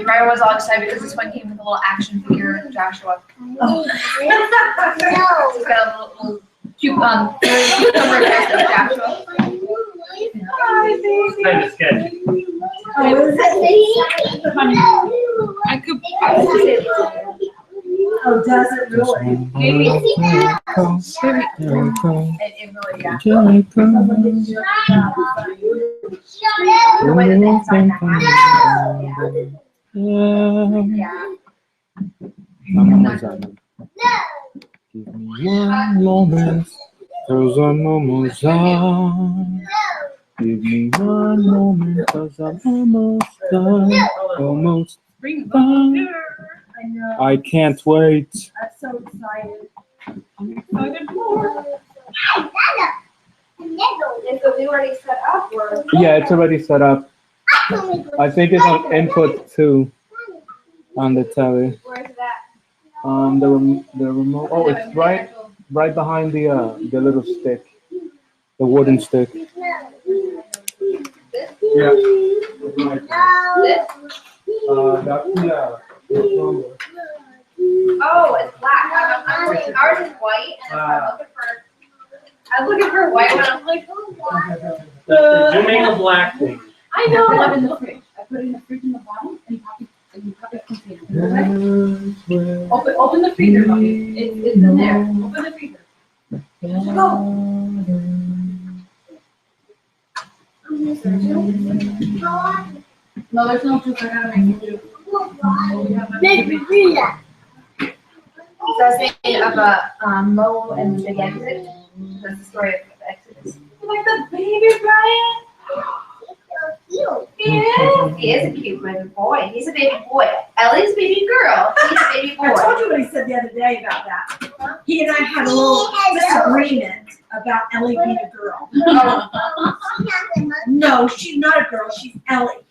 Mary was all excited because this one came with a little action figure of Joshua. Oh. It's got a little cucumber chest of Joshua. It's kind of sketchy. I could say Oh, does it really? it really, yeah. The way that they designed the house. Yeah. Give me one moment, 'cause I'm almost done. Give me one moment, 'cause I'm almost done. Almost done. I know. I can't wait. I'm so excited. Is the wheel already set up or? Yeah, it's already set up. I think it's on input 2 on the telly. Where is that? The remote. Oh, it's right behind the little stick, the wooden stick. Yeah. That's Oh, it's black. Ours is white, and I'm looking for a white one. I'm like, oh, Did you make a black thing? I know. I have in the fridge. I put it in the fridge in the bottom and you pop it container. Open the freezer, mommy. It's in there. Open the freezer. Go. No, there's no juice. I gotta make you juice. That's the thing about Mo and the big exit. That's the story of the Exodus. Like the baby Brian. He is a cute baby boy. He's a baby boy. Ellie's a baby girl. He's a baby boy. I told you what he said the other day about that. He and I had a little disagreement about Ellie being a girl. No, she's not a girl. She's Ellie.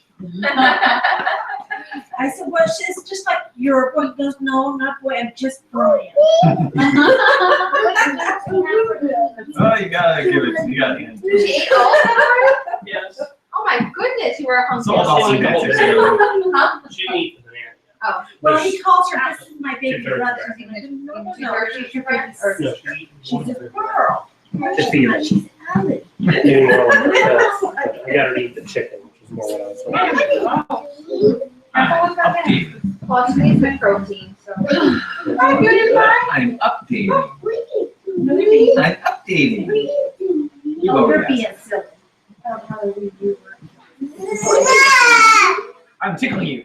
I said, well, it's just like you're a boy. He goes, no, I'm not a boy. I'm just Brian. Oh, you gotta give it. You gotta hand it. Did she eat all of that? Yes. Oh my goodness, you were It's hungry. all about semantics here. Huh? She didn't eat the banana. Oh. Well, he calls her, this is my baby Two-thirds. brother. No, she's your baby. Yeah, she eat She's one a third. girl. To feed her. She's Ellie. I gotta eat the chicken, which is more what I was thinking. Updated. Well, she needs the protein, so. I'm updating. I'm updating. You Oh, go you're yes. being silly. I don't know how to read you. I'm tickling you.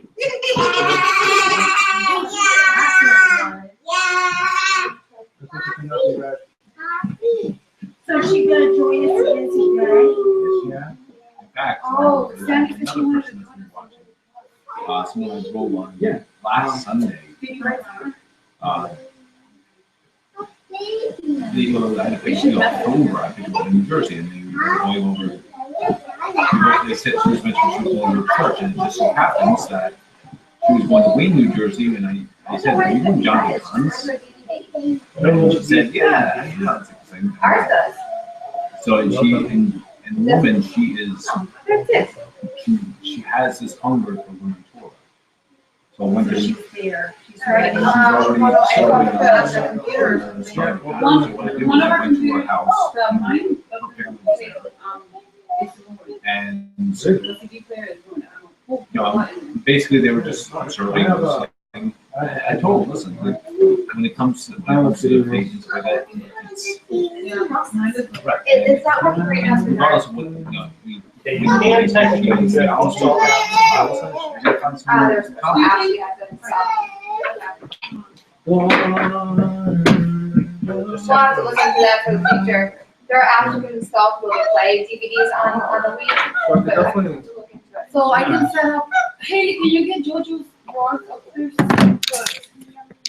So she's gonna join us again today? Yeah. In fact, Oh, Sandy, another because she wanted person that's been watching. Someone roll on last Sunday. They go, I had a picture of October, I think it was in New Jersey, and they were going over. They said she was mentioning she was going to church, and it just so happens that she was going to Wayne, New Jersey, and I said, "Are you in Johnny Guns?" And she said, "Yeah, it's the same thing." Ours does. So she, and woman, she is, That's it. she has this hunger for learning Torah. So when So she, she's there. She's All right. ready. she's already starting the computer. One of our went to her computers, house. mine, And the CD player is going on. basically they were just serving us. I told them, listen, like, when it comes to the patients like that, it's right. It's not working great now. Regardless of what, we Yeah, you can technically do it. There's no app you have to install. We'll have to look into that for the future. There are apps you can install to play DVDs on the Wii. But I have to look into it. So I can set up, hey, can you get JoJo's drawers upstairs?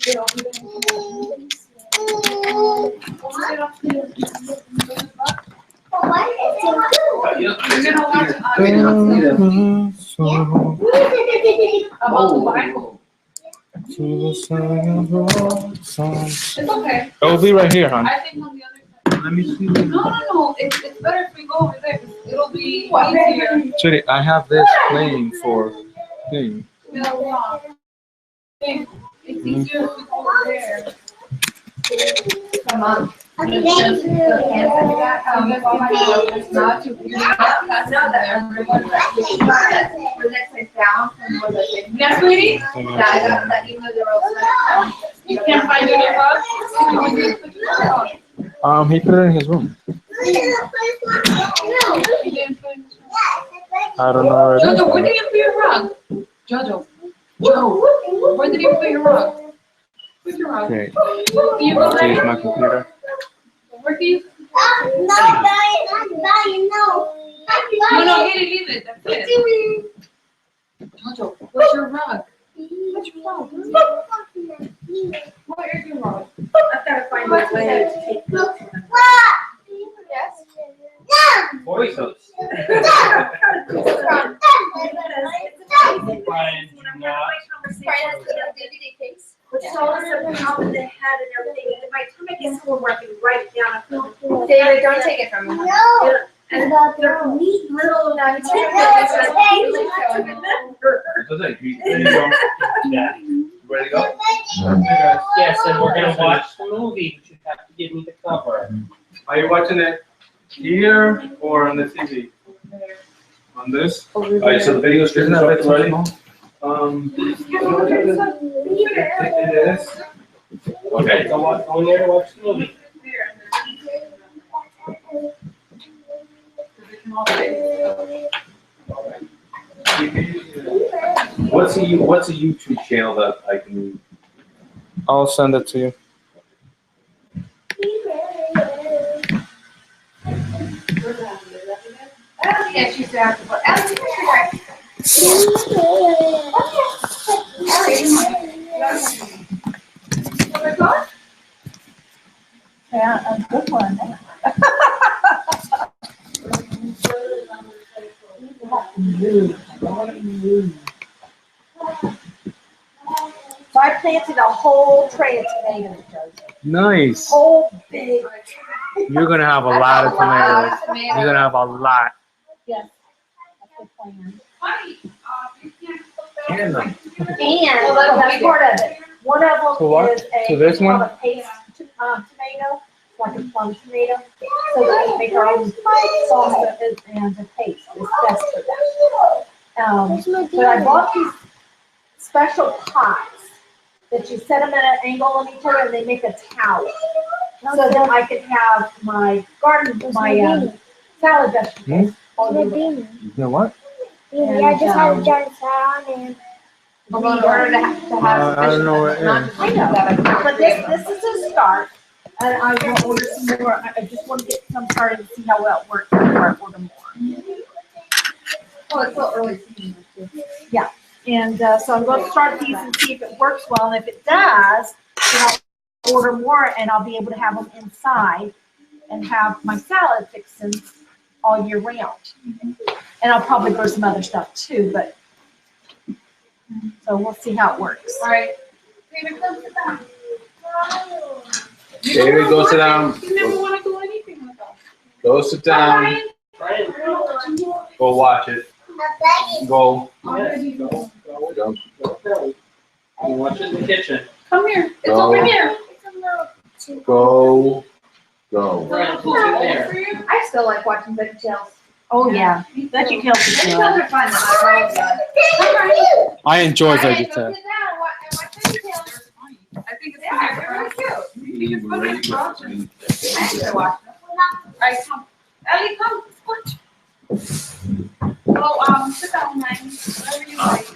You're gonna watch it about the Bible. To the side of the song. It's okay. It'll be right here, hon. I think on the other side. Let me see. No, it's better if we go over there. 'Cause be easier. Sweetie, I have this playing for thing. It's easier to go there. Come on. Not to not to where that sits down and where the Yeah, sweetie? that even though they're all You can't find your rug? He put it in his room. I don't know where it Jojo, where is. did you put your rug? Jojo. Joe, where did you put your rug? Put your rug. Okay, Do you go I'll change there? my computer. Where do you? No, leave it. That's it. Jojo, where's your rug? Where's your rug? Where is your rug? I've got to find a way to take pictures. Yes. Voice host. Brian, do not. DVD case. Which told us how they had and everything, and by the time I get home, where I can write it down. David, don't take it from me. And they're neat little, No, you tidbits take that I really have to remember. Ready to go? Yes, and we're gonna watch the movie, but you have to give me the cover. Are you watching it here or on the TV? On this? Alright, so the video stream is Isn't that up bit already? small? It is. Okay. Go in there and watch the movie. What's a YouTube channel that I can? I'll send it to you. Yeah, she's there. Yeah, a good one. So I planted a whole tray of tomatoes, Joseph. Nice. Whole big. You're gonna have a lot of tomatoes. You're gonna have a lot. Yes, that's the plan. Can them. And that's part of it. One of To what? them is To a, this one? called a paste tomato, like a plum tomato. So we can make our own salsa and the paste. It's best for that. But I bought these special pots that you set them at an angle on each other and they make a tower. So that I could have my garden, my salad vegetables all year round. You know what? Yeah, I just had a giant salad and. In order to have. I don't know where it is. I know, but this is a start, and I will order some more. I just want to get some started to see how well it works before I order more. Oh, it's still early season. And so I'm going to start these and see if it works well, and if it does, then I'll order more, and I'll be able to have them inside and have my salad fixins all year round. And I'll probably grow some other stuff too, but, so we'll see how it works. All right. David, come sit down. David, go sit down. You never want to do anything with us. Go sit down. Brian, Go watch it. Go. yes, Go. go. You watch it in the kitchen. Come here. It's Go. over here. Go. Go. Brian, put it there. I still like watching VeggieTales. Oh, yeah. Veggie Tales is good. VeggieTales are fun. I I enjoy Go sit VeggieTales. down and watch VeggieTales. I think it's Yeah, they're really cute. We're ready to go. I actually watch them. All right, come. Ellie, come. Watch. Oh, sit down, man. Whatever you like.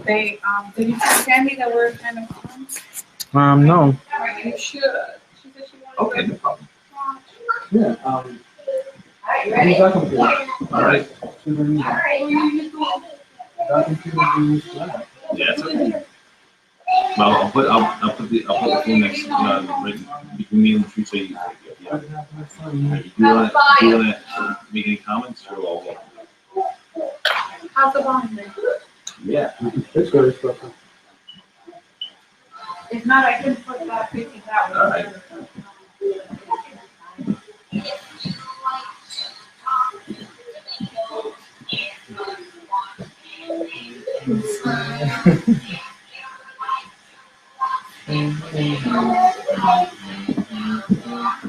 They, did you tell Tammy that we're kind of on? No. You should. She said she wanted to. Okay, no problem. Yeah. All right, you ready? All right. All right. Yeah, it's okay. Well, I'll put the phone next, right between me and the tree so you can take it. Yeah. Do you wanna make any comments or all? How's the bond then? Yeah. It's good. It's good. If not, I can put that facing that way. All right.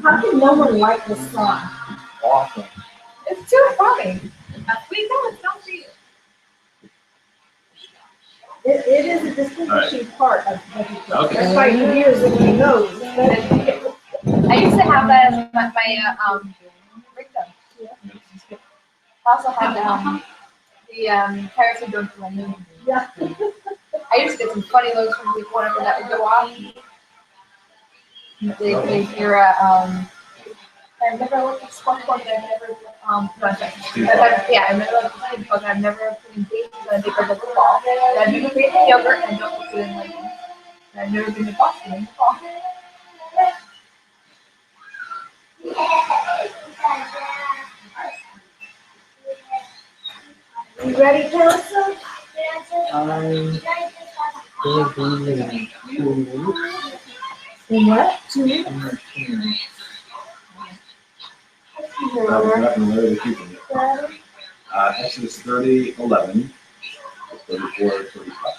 How can no one like this song? Awesome. It's too funny. We know it's not real. It is a distinguishing part of heavy metal. Okay. That's why he hears it, he knows. I used to have that as my ringtone. I also had the Paris and George London. Yeah. I used to get some funny looks from people whenever that would go off. They hear I never looked at SpongeBob. I never no, sorry. Yeah, I remember looking at I've never put in dates and I take a little ball. And I've never created yogurt and I don't put it in like and I've never been to Boston in the fall. You ready, Joseph? I'm gonna be in 2 minutes. In what? 2 minutes? Exodus 30:11, 34:35.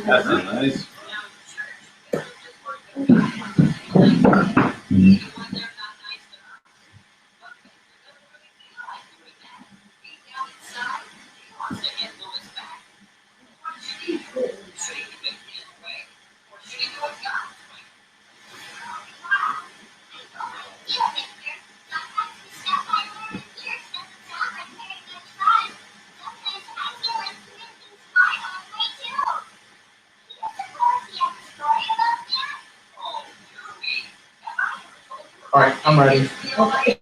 That's nice. All right, I'm ready. Okay.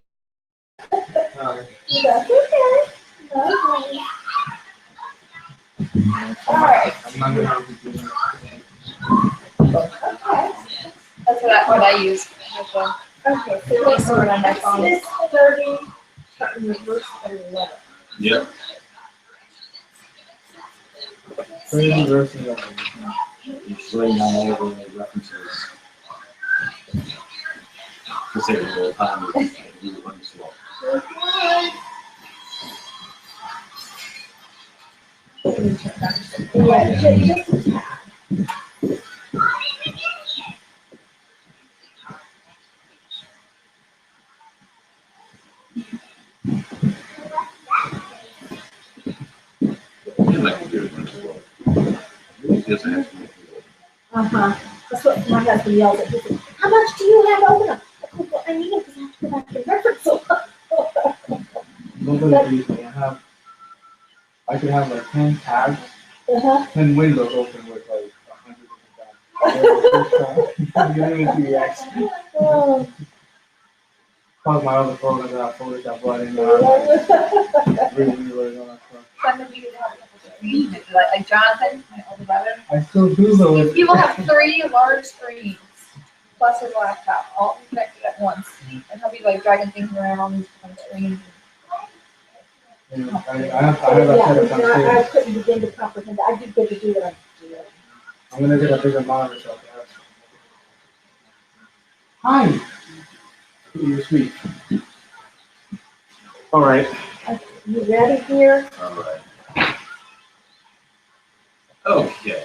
Alright. That's okay. Alright. I'm not gonna be doing Okay. That's what I use. Okay, so let's start on Exodus 30, starting with verse 11. Yep. 30 verses 11. Just writing down all of the references. To save a little time, we were running slow. Yeah, just And my computer's running slow. It doesn't have to be. That's what my husband yells at. He says, "How much do you have open up?" I go, "Well, I need it because I have to go back and reference them." Nobody believes me. I could have like 10 tabs, 10 windows open with like 100 different tabs. You don't even see the action. Oh. Plus my other programs that I Photoshop brought in there. Really all that stuff. Some of you have a couple of screens, like Jonathan, my older brother. I still do those. People have 3 large screens plus his laptop, all connected at once. And he'll be like dragging things around on these different screens. Yeah, I have a set of I downstairs. couldn't begin to comprehend that. I did get to do what I did. I'm gonna get a bigger monitor so I can have some. Hi. You're sweet. All right. You ready here? All right. Okay.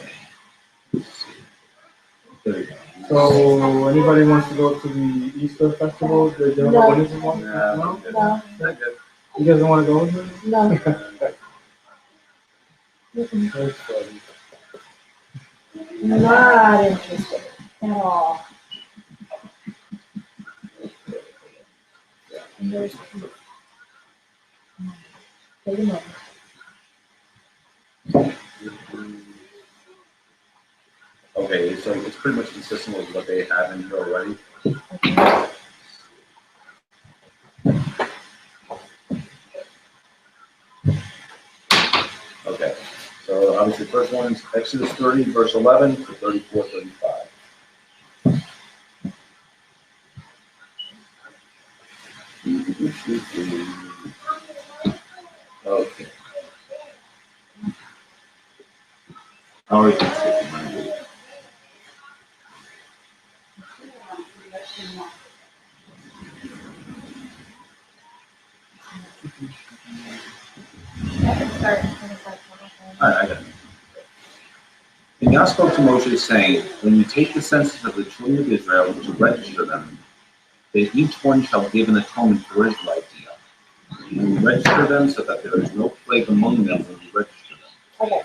Let's see. There we go. So anybody wants to go to the Easter festival? The No. Wednesday one? No, No? I'm good. No. I'm good. You guys don't want to go with me? No. That's funny. Not interested at all. And there's Wait a moment. Okay, so it's pretty much consistent with what they have in here already. Okay, so So obviously, the first one is Exodus 30, verse 11 to 34, 35. Okay. I already can skip the mind. I can start. All right, I got it. And Yah spoke to Moshe, saying, when you take the census of the children of Israel to register them, then each one shall give an atonement for his life to Yah. And you register them so that there is no plague among them when you register them. Okay.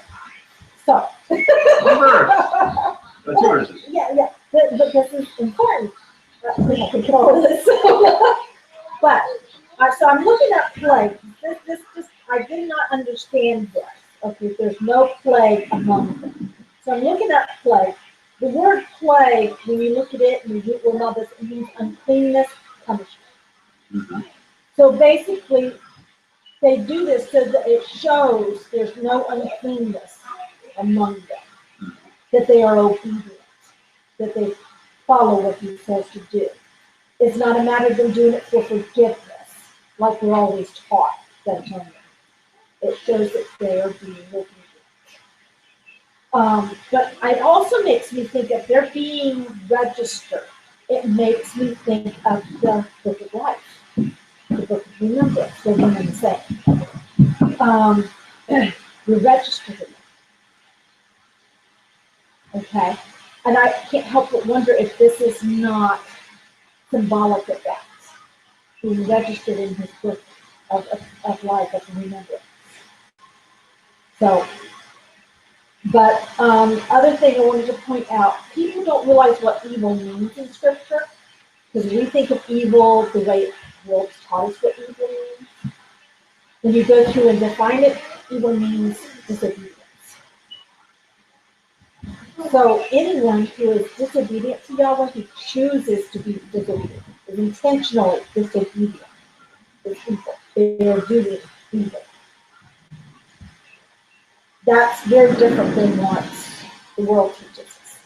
So. That's yours. Yeah. But this is important. We have to control this. But, so I'm looking at plague. This just, I did not understand this. Okay, there's no plague among them. So I'm looking at plague. The word plague, when you look at it and you will know this, it means uncleanness, punishment. Mm-hmm. So basically, they do this so that it shows there's no uncleanness among them, that they are obedient, that they follow what he says to do. It's not a matter of them doing it for forgiveness, like we're always taught that atonement. It shows that they are being obedient. But it also makes me think if they're being registered, it makes me think of the Book of Life, the Book of Remembrance. They're one and the same. You're registered in it. Okay? And I can't help but wonder if this is not symbolic of that, being registered in his book of life, of remembrance. So, but other thing I wanted to point out, people don't realize what evil means in Scripture, because we think of evil the way the world taught us what evil means. When you go through and define it, evil means disobedience. So anyone who is disobedient to Yahweh, who chooses to be disobedient, is intentionally disobedient, is evil. They are doing evil. That's very different than what the world teaches us.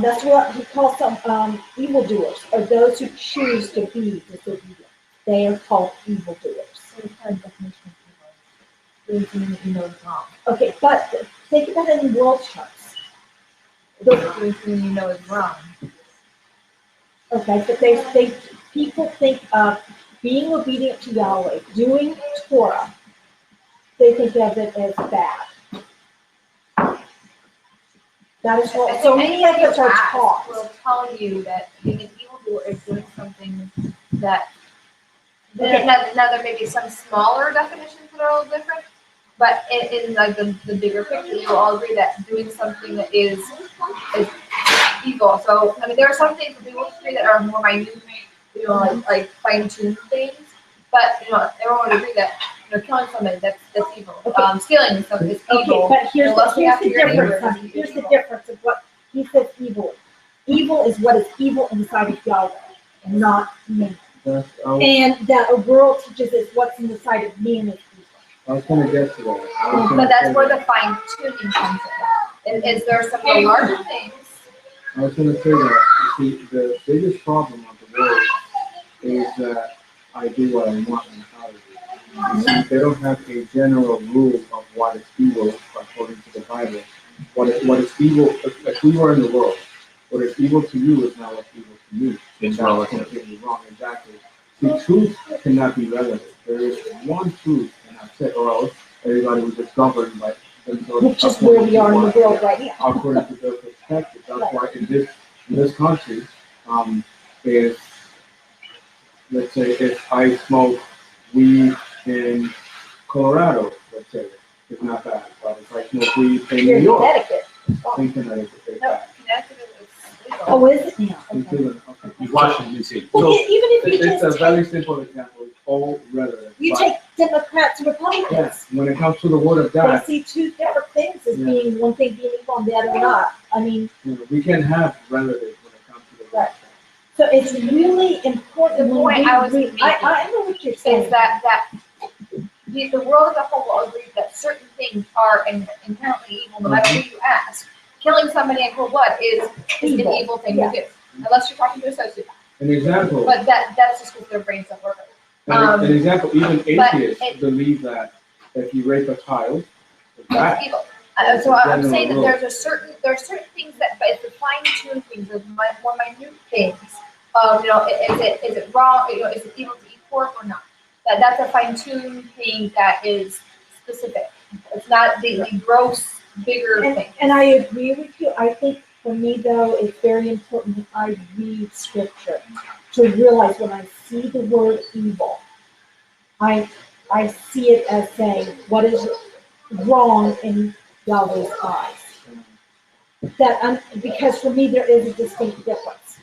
That's what he calls some evildoers, or those who choose to be disobedient. They are called evildoers. So it's kind of definition of evil. Doing something that you know is wrong. Okay, but think about it in world terms. Doing something you know is wrong. Okay, but people think of being obedient to Yahweh, doing Torah. They think of it as bad. That is what so many of us are taught. Will tell you that being an evildoer is doing something that. Okay. Now there may be some smaller definitions that are a little different, but in like the bigger picture, we will all agree that doing something that is evil. So I mean, there are some things that we will agree that are more minute, like fine-tuned things. But everyone would agree that killing somebody that's evil. Okay. Stealing something is evil. Okay, but here's the difference, honey. neighbor. Here's the difference of what he says evil. Evil is what is evil inside of Yahweh, and not man. And that a world teaches us what's in the side of man is evil. I was gonna get to that. But that's where the fine tuning comes in. Is there some of the larger things? I was gonna say that, you see, the biggest problem of the world is that I do what I want and how to do. You see, they don't have a general rule of what is evil according to the Bible. What is evil, if we were in the world, what is evil to you is not what's evil to me. It's That's relative. completely wrong, exactly. See, truth cannot be relative. There is one truth, and that's it, or else everybody was just governed by themselves. Which is where we are in the world right now. According to their perspective. That's why in this country, is, let's say, if I smoke weed in Colorado, let's say, it's not bad. But if I smoke weed in Here New in York, Connecticut. I think Connecticut is No, bad. Connecticut is legal. Oh, is it now? In Okay. Cleveland, okay. Washington, D.C. Well, So, even if you It's a just very simple example. It's all relative. you But, take Democrats and Republicans, yes, when it comes to the word of they God, see two different things as Yeah. being one thing being evil and the other not. I mean, we can have relatives when it comes to the word Right. of God. so it's really important The when point we I was read. making I know what you're saying. Is that the world as a whole will agree that certain things are inherently evil, no matter who you ask. Killing somebody in cold blood is an evil thing to do, unless you're talking to a sociopath. An example. But that's just because their brains don't work. An example. Even atheists believe that if you rape a child, it's bad. It's evil. So I'm saying that there are certain things that, but it's the fine-tuned things, the more minute things. You know, is it wrong? You know, is it evil to eat pork or not? That's a fine-tuned thing that is specific. It's not the gross, bigger thing. And I agree with you. I think for me though, it's very important that I read scripture to realize when I see the word evil, I see it as saying what is wrong in Yahweh's eyes. Because for me there is a distinct difference,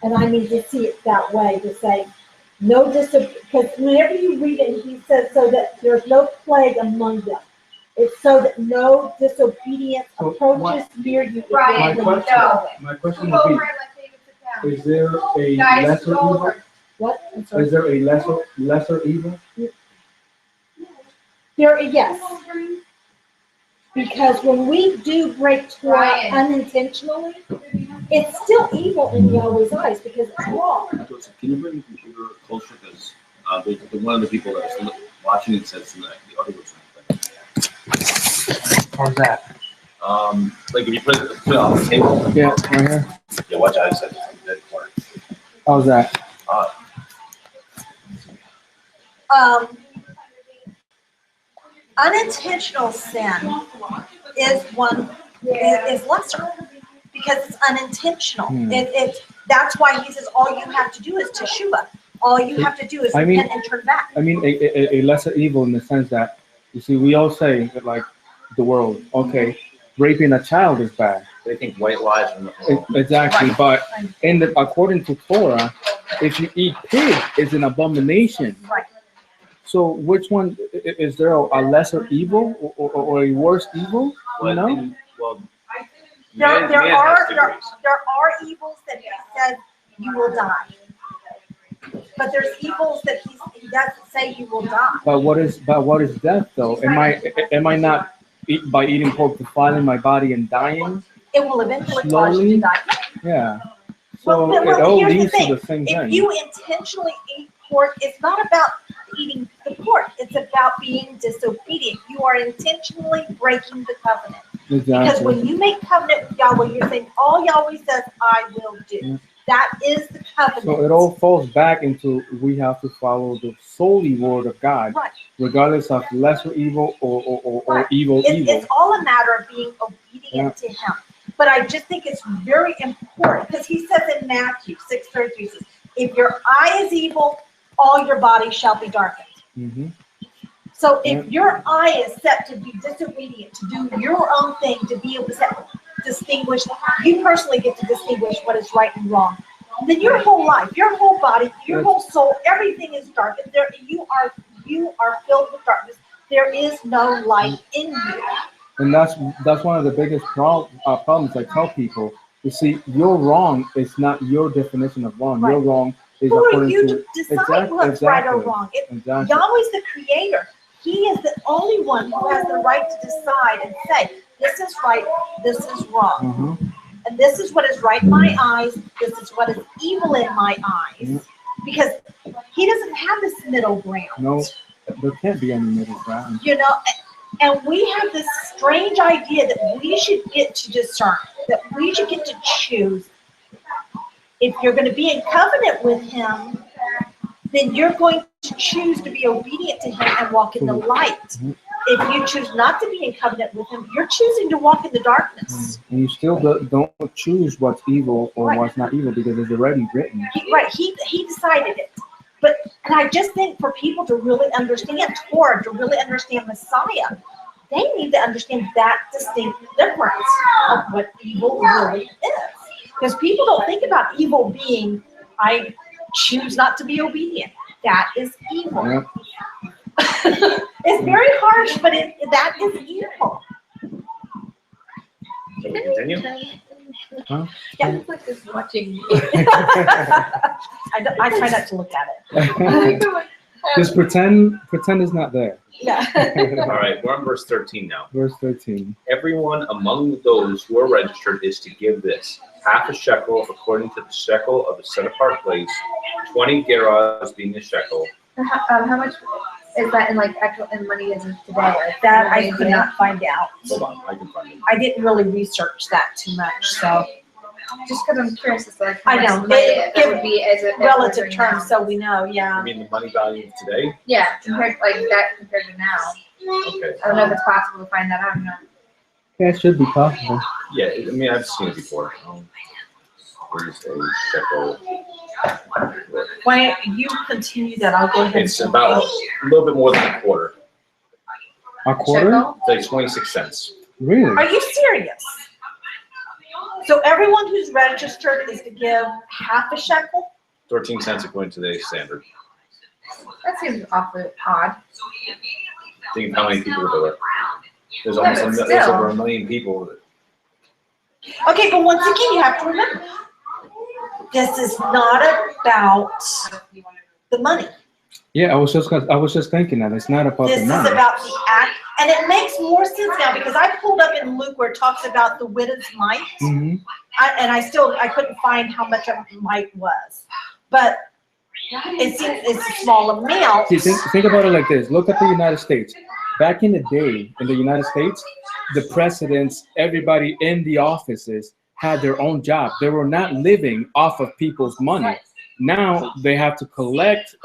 and I need to see it that way to say no because whenever you read it, he says so that there's no plague among them. It's so that no disobedience approaches near you. Right. My question would be: is there a lesser evil? What? I'm sorry. Is there a lesser evil? Yes. Because when we do break Torah unintentionally, it's still evil in Yahweh's eyes because it's wrong. Joseph, can you bring the computer closer? Because one of the people that's watching it says that the audio's not clear. How's that? Like if you put it on the table. Yeah, right here. Yeah, watch out. I said that part. How's that? Unintentional sin is lesser because it's unintentional. That's why he says all you have to do is teshuvah. All you have to do is repent and turn back. I mean, a lesser evil in the sense that, you see, we all say that, like, the world, okay, raping a child is bad. They think white lies are Exactly, but according to Torah, if you eat pig, it's an abomination. Right. So which one, is there a lesser evil or a worse evil? You know? There are evils that he says you will die. But there's evils that he doesn't say you will die. But what is death though? Am I not by eating pork defiling my body and dying? It will eventually cause you to die. Yeah. So it all leads to the same thing. If you intentionally eat pork, it's not about eating the pork. It's about being disobedient. You are intentionally breaking the covenant. Exactly. Because when you make covenant with Yahweh, you're saying all Yahweh says I will do. Yeah. That is the covenant. So it all falls back into we have to follow the solely word of God, right, regardless of lesser evil or right, evil. It's all a matter of being obedient to Him. But I just think it's very important because He says in Matthew 6:33, says, "If your eye is evil, all your body shall be darkened." Mm-hmm. So if your eye is set to be disobedient, to do your own thing, to be able to distinguish, you personally get to distinguish what is right and wrong. Then your whole life, your whole body, your whole soul, everything is dark. There, you are filled with darkness. There is no light in you. And that's one of the biggest problems I tell people. You see, your wrong is not your definition of wrong. Right. Your wrong is who according are you to decide what's right or wrong? Yahweh's the creator. He is the only one who has the right to decide and say, this is right, this is wrong. Mm-hmm. And this is what is right in my eyes, this is what is evil in my eyes. Mm-hmm. Because He doesn't have this middle ground. No, there can't be any middle ground. You know, and we have this strange idea that we should get to discern, that we should get to choose. If you're going to be in covenant with Him, then you're going to choose to be obedient to Him and walk in the light. Mm-hmm. If you choose not to be in covenant with Him, you're choosing to walk in the darkness. And you still don't choose what's evil or what's not evil because it's already written. He decided it. And I just think for people to really understand Torah, to really understand Messiah, they need to understand that distinct difference of what evil really is. Because people don't think about evil being, I choose not to be obedient. That is evil. Yep. It's very harsh, but that is evil. Can we continue? Huh? Yeah. It's like just watching me. I try not to look at it. I Just pretend it's not there. Yeah. All right, we're on verse 13 now. Verse 13. Everyone among those who are registered is to give this, half a shekel according to the shekel of a set-apart place, 20 gerahs being a shekel. How much is that in like actual in money as of today? That I could not find out. Hold on, I can find it. I didn't really research that too much, so Just because I'm curious as to like I how much know, money they that would be as a relative terms, so we know, You yeah. mean the money value of today? Yeah, compared like that compared to now. Okay. I don't know if it's possible to find that. I don't know. Yeah, it should be possible. Yeah, I mean, I've seen it before. Where's a shekel? Why don't you continue that, I'll go ahead. It's about a little bit more than a quarter. A quarter? Shekel? It's like 26 cents. Really? Are you serious? So everyone who's registered is to give half a shekel? 13 cents according to today's standard. That seems awfully odd. Think of how many people there were. There's Yeah, almost but there's still. over 1 million people. Okay, but once again, you have to remember, this is not about the money. Yeah, I was just thinking that it's not about This the is money. about the act, and it makes more sense now because I pulled up in Luke where it talks about the widow's mite, Mm-hmm. I couldn't find how much a mite was, but it seems it's a small amount. See, think about it like this. Look at the United States. Back in the day, in the United States, the presidents, everybody in the offices had their own job. They were not living off of people's money. Now they have to collect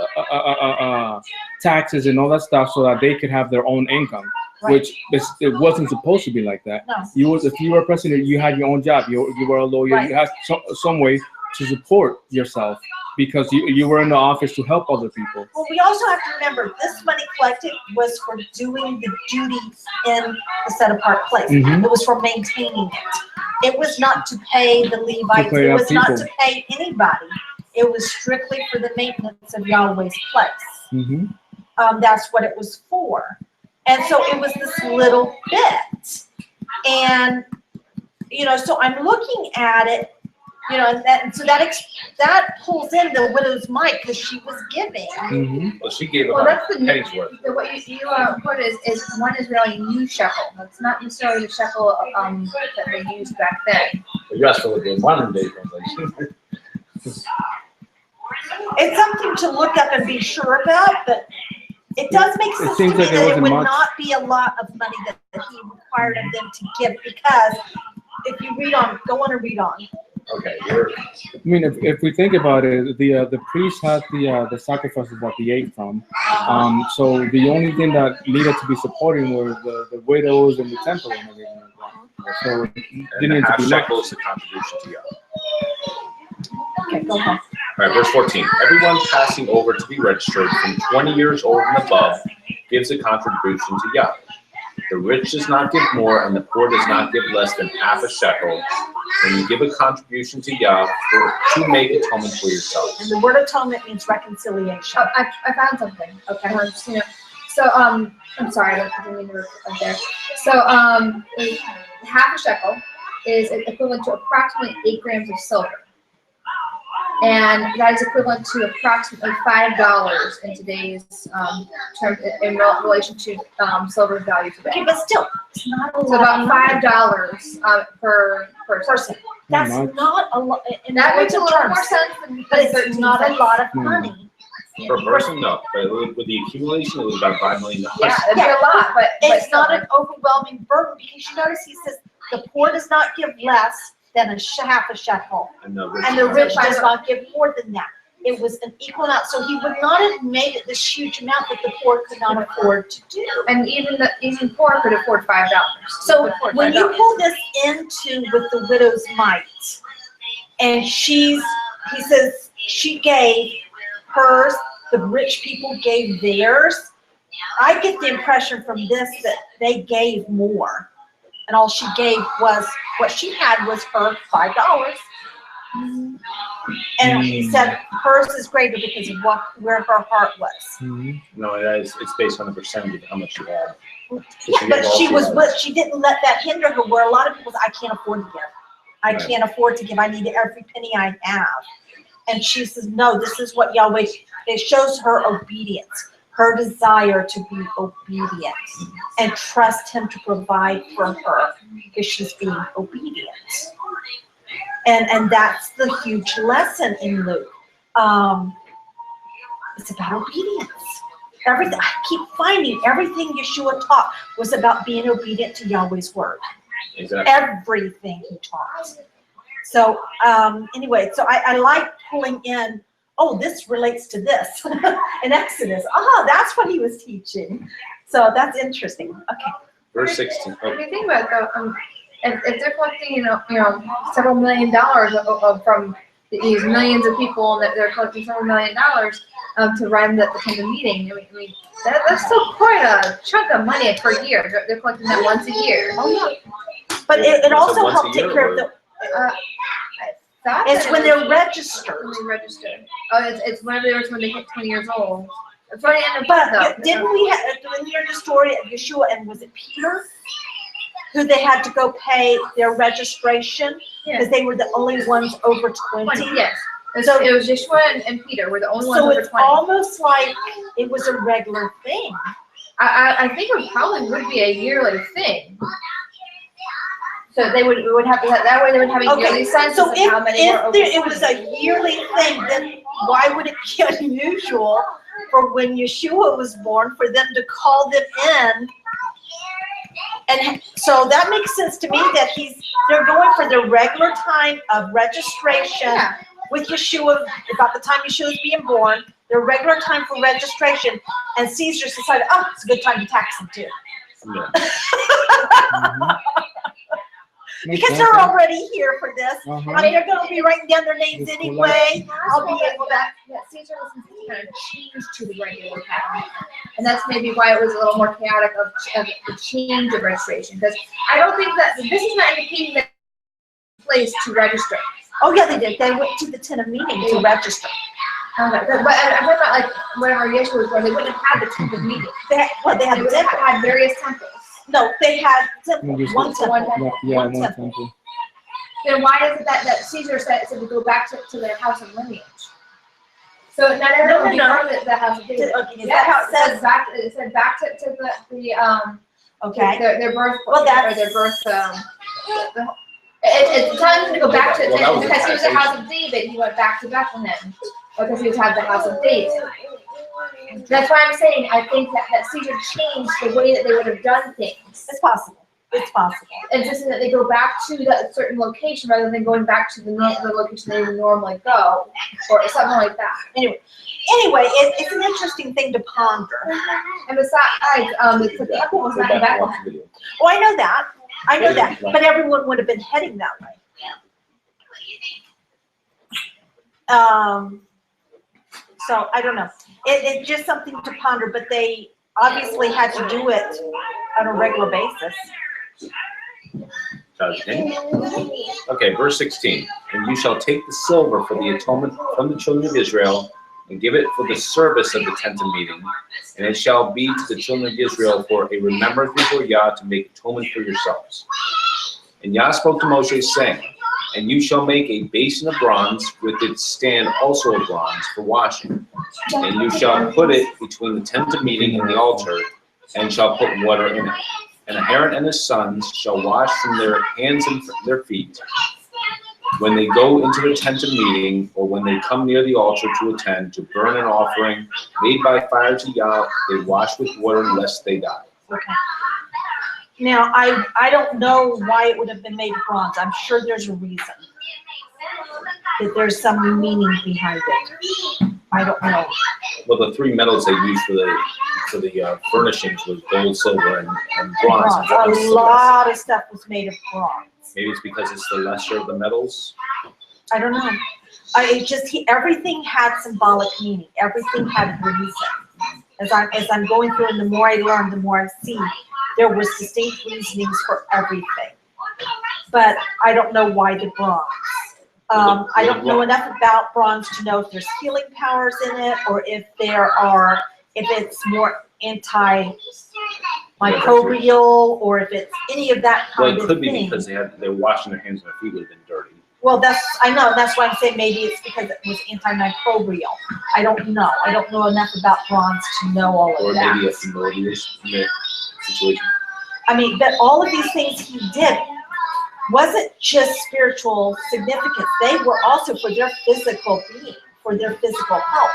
taxes and all that stuff so that they could have their own income, which it wasn't supposed to be like that. No. If you were president, you had your own job. You were a lawyer. Right. You had some way to support yourself because you were in the office to help other people. Well, we also have to remember, this money collected was for doing the duties in the set-apart place. Mhm. It was for maintaining it. It was not to pay the Levites. pay It our was not people. to pay anybody. It was strictly for the maintenance of Yahweh's place. Mm-hmm. That's what it was for. And so it was this little bit. And, so I'm looking at it, and so that pulls in the widow's mite because she was giving. Mm-hmm. Well, she gave Well, about that's the pennies worth. what you put is one Israeli new shekel. That's not necessarily the shekel that they used back then. But you asked for the modern day translation. It's something to look up and be sure about, but it does make It sense to seems me like it that it wasn't would much. not be a lot of money that he required of them to give, because if you go on and read on. Okay, I mean, if we think about it, the priest had the sacrifices that they ate from. So the only thing that needed to be supporting were the widows and the temple and everything like that. So it and didn't the need to half be shekel much. is the contribution to Yah. Okay, go ahead. All right, verse 14. Everyone passing over to be registered from 20 years old and above gives a contribution to Yah. The rich does not give more, and the poor does not give less than half a shekel. When you give a contribution to Yah to make atonement for yourself. And the word atonement means reconciliation. Oh, I found something. Okay. So I'm sorry, I didn't mean to repeat there. So half a shekel is equivalent to approximately 8 grams of silver. And that is equivalent to approximately $5 in today's terms in relation to silver's value today. Okay, but still, it's not a So lot. about $5 per person. That's Not much. not a lot. In That makes a relative little more terms, sense than but it's 13 not a cents. lot of Hmm. money. Per person, no. But with the accumulation, it was about $5 million. Yeah, it'd be a lot, but It's still, not an overwhelming burden, because you notice he says the poor does not give less than half a shekel, And the rich, and the rich does not give more than that. It was an equal amount, so he would not have made it this huge amount that the poor could not afford to do. and even poor could afford $5. So Could afford when you $5. pull this into with the widow's mite, and he says she gave hers, the rich people gave theirs, I get the impression from this that they gave more. And all she gave was, what she had was her $5. And he said hers is greater because of where her heart was. Mhm. no, it's based on the percentage of how much you have. Yeah, but she didn't let that hinder her, where a lot of people say, I can't afford to give. I Right. can't afford to give. I need every penny I have. And she says, no, this is what Yahweh, it shows her obedience. her desire to be obedient and trust him to provide for her because she's being obedient. And that's the huge lesson in Luke. It's about obedience. Everything, I keep finding everything Yeshua taught was about being obedient to Yahweh's word. Exactly. Everything he taught. So anyway, so I like pulling in, oh, this relates to this in Exodus. That's what he was teaching. So that's interesting. Okay. Verse 16. If you think about it, though, if they're collecting, you know, several $1 million from these millions of people, that they're collecting several $1 million to run the kind of meeting, I mean that's still quite a chunk of money per year. They're collecting that once a year. Oh yeah. But it also once a helped take year, care of or- the. It's It's when they're registered. When they register. Oh, it's whenever when they hit 20 years old. It's funny, But didn't we have, when you heard the story of Yeshua and was it Peter? Who they had to go pay their registration because they were the only ones over 20. Yes. So it was Yeshua and Peter were the only ones So over it's 20. almost like it was a regular thing. I think it probably would be a yearly thing. So they would have to have, that way they would have a yearly census So of how many were over if it was a yearly thing, then why would it be unusual for when Yeshua was born for them to call them in? And so that makes sense to me that they're going for their regular time of registration with Yeshua, about the time Yeshua was being born, their regular time for registration, and Caesar decided, it's a good time to tax them too. Yeah. Because they're already here for this. I Uh-huh. mean, they're going to be writing down their names anyway. I'll be able to. Yeah, Caesar was kind of changed to the regular time. And that's maybe why it was a little more chaotic of the change of registration. Because I don't think that, this is not indicating that place to register. Oh, yeah, they did. They went to the tent of meeting to register. Okay, but I'm talking about like whenever Yeshua was born, they wouldn't have had the tent of meeting. They had They the would have temple. had various temples. No, they had temple. Just One temple. one temple. temple. Then why is it that Caesar said to go back to their house of lineage? So not everyone would be part of the house of David. Okay, is that how it says? It said back to Okay. their birth. Well, that's- or their birth. It's telling him to go back to Well, that was because he was the taxation. house of David. He went back to Bethlehem because he was had the house of David. That's why I'm saying I think that Caesar changed the way that they would have done things. It's possible. It's possible. And just that they go back to that certain location rather than going back to the location they would normally go, or something like that. Anyway, it's an interesting thing to ponder. And besides, the temple was not in Bethlehem. Oh, I know that. I know that. But everyone would have been heading that way. So I don't know. It's just something to ponder, but they obviously had to do it on a regular basis. Okay, verse 16. And you shall take the silver for the atonement from the children of Israel and give it for the service of the tent of meeting. And it shall be to the children of Israel for a remembrance before Yah to make atonement for yourselves. And Yah spoke to Moshe, saying, and you shall make a basin of bronze with its stand also of bronze for washing. And you shall put it between the tent of meeting and the altar, and shall put water in it. And Aaron and his sons shall wash from their hands and their feet when they go into the tent of meeting, or when they come near the altar to attend, to burn an offering made by fire to Yah. They wash with water lest they die. Okay. Now, I don't know why it would have been made of bronze. I'm sure there's a reason. That there's some meaning behind it. I don't know. Well, the three metals they used for the furnishings was gold, silver, and bronze. And what was A the lot of stuff was made of bronze. Maybe it's because it's the lesser of the metals. I don't know. Everything had symbolic meaning. Everything had reason. As I'm going through, and the more I learn, the more I see, there was distinct reasonings for everything. But I don't know why the bronze. I don't know enough about bronze to know if there's healing powers in it, or if it's more antimicrobial, or if it's any of that Well, kind it of could be thing. because they're washing their hands and their feet would have been dirty. Well, I know, that's why I'm saying maybe it's because it was antimicrobial. I don't know. I don't know enough about bronze to know all Or of that. maybe a humility situation. I mean, but all of these things he did wasn't just spiritual significance. They were also for their physical being, for their physical health.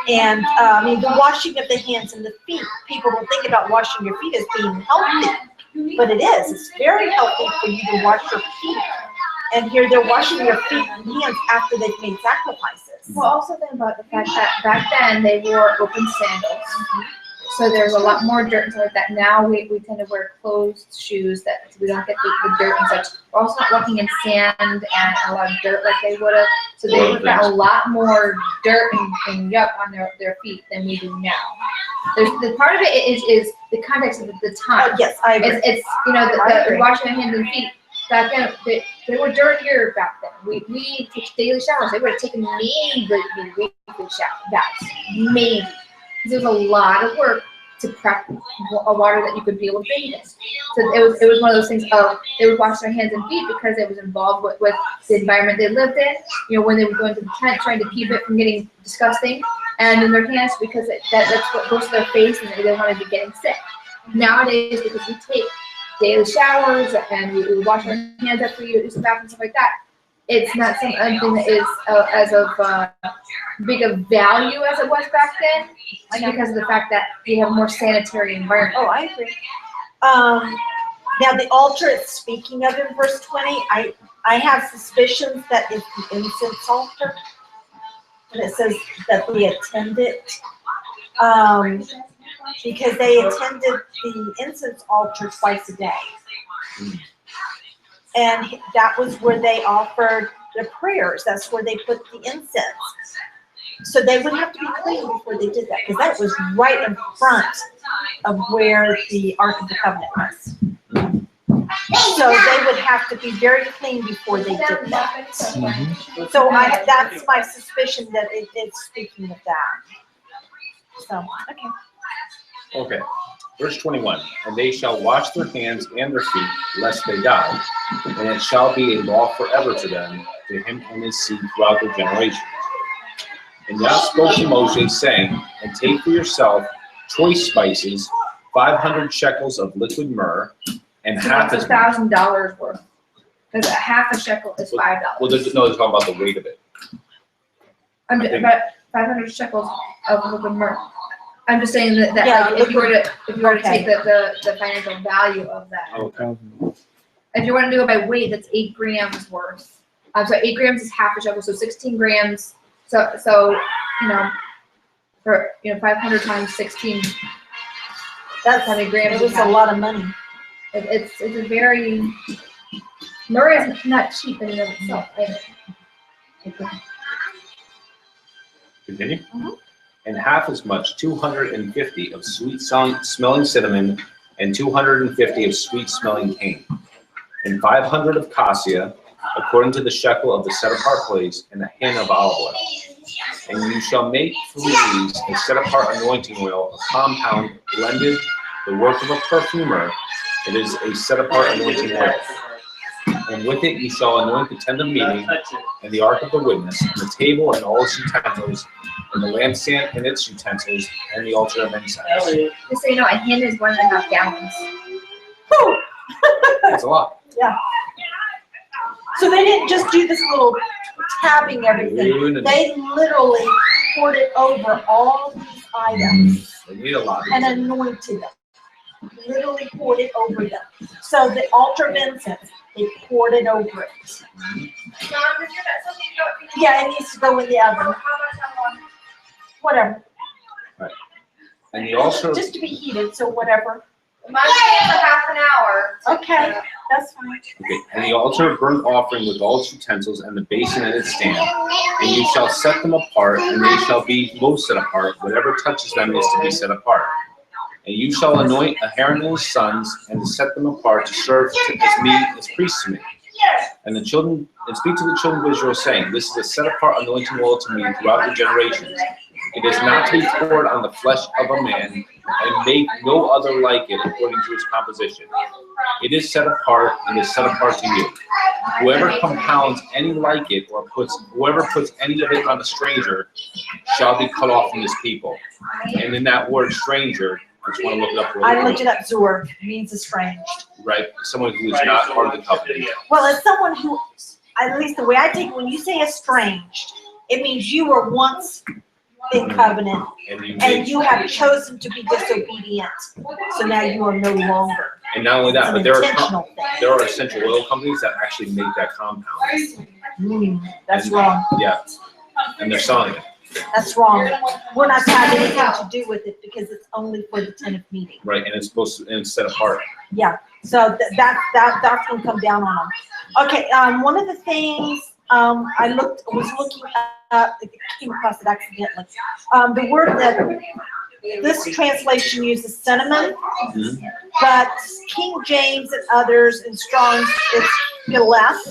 And I mean, the washing of the hands and the feet. People don't think about washing your feet as being healthy, but it is. It's very healthy for you to wash your feet. And here they're washing their feet and hands after they've made sacrifices. Well, also think about the fact that back then they wore open sandals. So there's a lot more dirt and stuff like that. Now we tend to wear closed shoes that we don't get the dirt and such. We're also not walking in sand and a lot of dirt like they would have. So they would have got a lot more dirt and yuck on their feet than we do now. There's the part of it is the context of the time. Yes, I agree. It's the washing of hands and feet. Back then, they were dirtier back then. We took daily showers. They would have taken maybe weekly baths. Maybe. Because there was a lot of work to prep a water that you could be able to bathe in. So it was one of those things of they would wash their hands and feet because it was involved with the environment they lived in. You know, when they would go into the tent trying to keep it from getting disgusting, and in their hands because that's what goes to their face and they don't want to be getting sick. Nowadays, because we take daily showers and we wash our hands after we use the bathroom and stuff like that, it's not something that is as of big of value as it was back then, because of the fact that we have a more sanitary environment. Oh, I agree. Now the altar it's speaking of in verse 20, I have suspicions that it's the incense altar. And it says that they attended, because they attended the incense altar twice a day. And that was where they offered their prayers. That's where they put the incense. So they would have to be clean before they did that, because that was right in front of where the Ark of the Covenant was. So they would have to be very clean before they did that. So that's my suspicion that it's speaking of that. So, okay. Okay. Verse 21, and they shall wash their hands and their feet, lest they die, and it shall be a law forever to them, to him and his seed throughout their generations. And Yah spoke to Moshe, saying, and take for yourself choice spices, 500 shekels of liquid myrrh, and half It's as $1,000 worth. Because half a shekel is $5. Well, they're talking about the weight of it. About 500 shekels of liquid myrrh. I'm just saying that Yeah, like, if you were to okay. take the financial value of that. Okay. If you want to do it by weight, that's 8 grams worth. So 8 grams is half a shekel, so 16 grams. So for 500 times 16. That's how many grams it you was a have. lot of money. It's a very myrrh is not cheap in and of itself. Continue. And half as much, 250 of sweet smelling cinnamon, and 250 of sweet smelling cane, and 500 of cassia, according to the shekel of the set apart place, and a hin of olive oil. And you shall make from these a set apart anointing oil, a compound blended, the work of a perfumer. It is a set apart anointing oil. And with it you shall anoint the tent of meeting, and the ark of the witness, and the table and all its utensils, and the lampstand and its utensils, and the altar of incense. Just so you know, a hin is 1.5 gallons. That's a lot. Yeah. So they didn't just do this little tabbing everything. They literally poured it over all these items They need a lot. and anointed them. Literally poured it over them. So the altar of incense, they poured it over it. Yeah, it needs to go in the oven. Whatever. And the altar. Just to be heated, so whatever. Mine takes a half an hour. Okay, that's fine. Okay, and the altar of burnt offering with all its utensils, and the basin and its stand. And you shall set them apart, and they shall be most set apart. Whatever touches them is to be set apart. And you shall anoint Aaron and his sons, and to set them apart to serve as me, as priests to me. And the children, and speak to the children of Israel, saying, this is a set apart anointing oil to me throughout the generations. It is not to be poured on the flesh of a man, and make no other like it according to its composition. It is set apart, and is set apart to you. Whoever compounds any like it, or whoever puts any of it on a stranger, shall be cut off from his people. And in that word stranger, I just want to look it up really I quick. looked it up, Zur, means estranged. Right? Someone who is not part of the covenant. Well, it's someone who, at least the way I take it, when you say estranged, it means you were once in covenant and you have chosen to be disobedient. So now you are no longer. And not only that, It's but an there intentional thing. are essential oil companies that actually make that compound. That's wrong. Yeah. And they're selling it. That's wrong. We're not to have anything to do with it because it's only for the tenant meeting. Right, and it's supposed to, and it's set apart. Yeah, so that's gonna come down on them. Okay, one of the things, was looking up, I came across it accidentally. The word that this translation uses cinnamon, but King James and others and Strong's is galeth,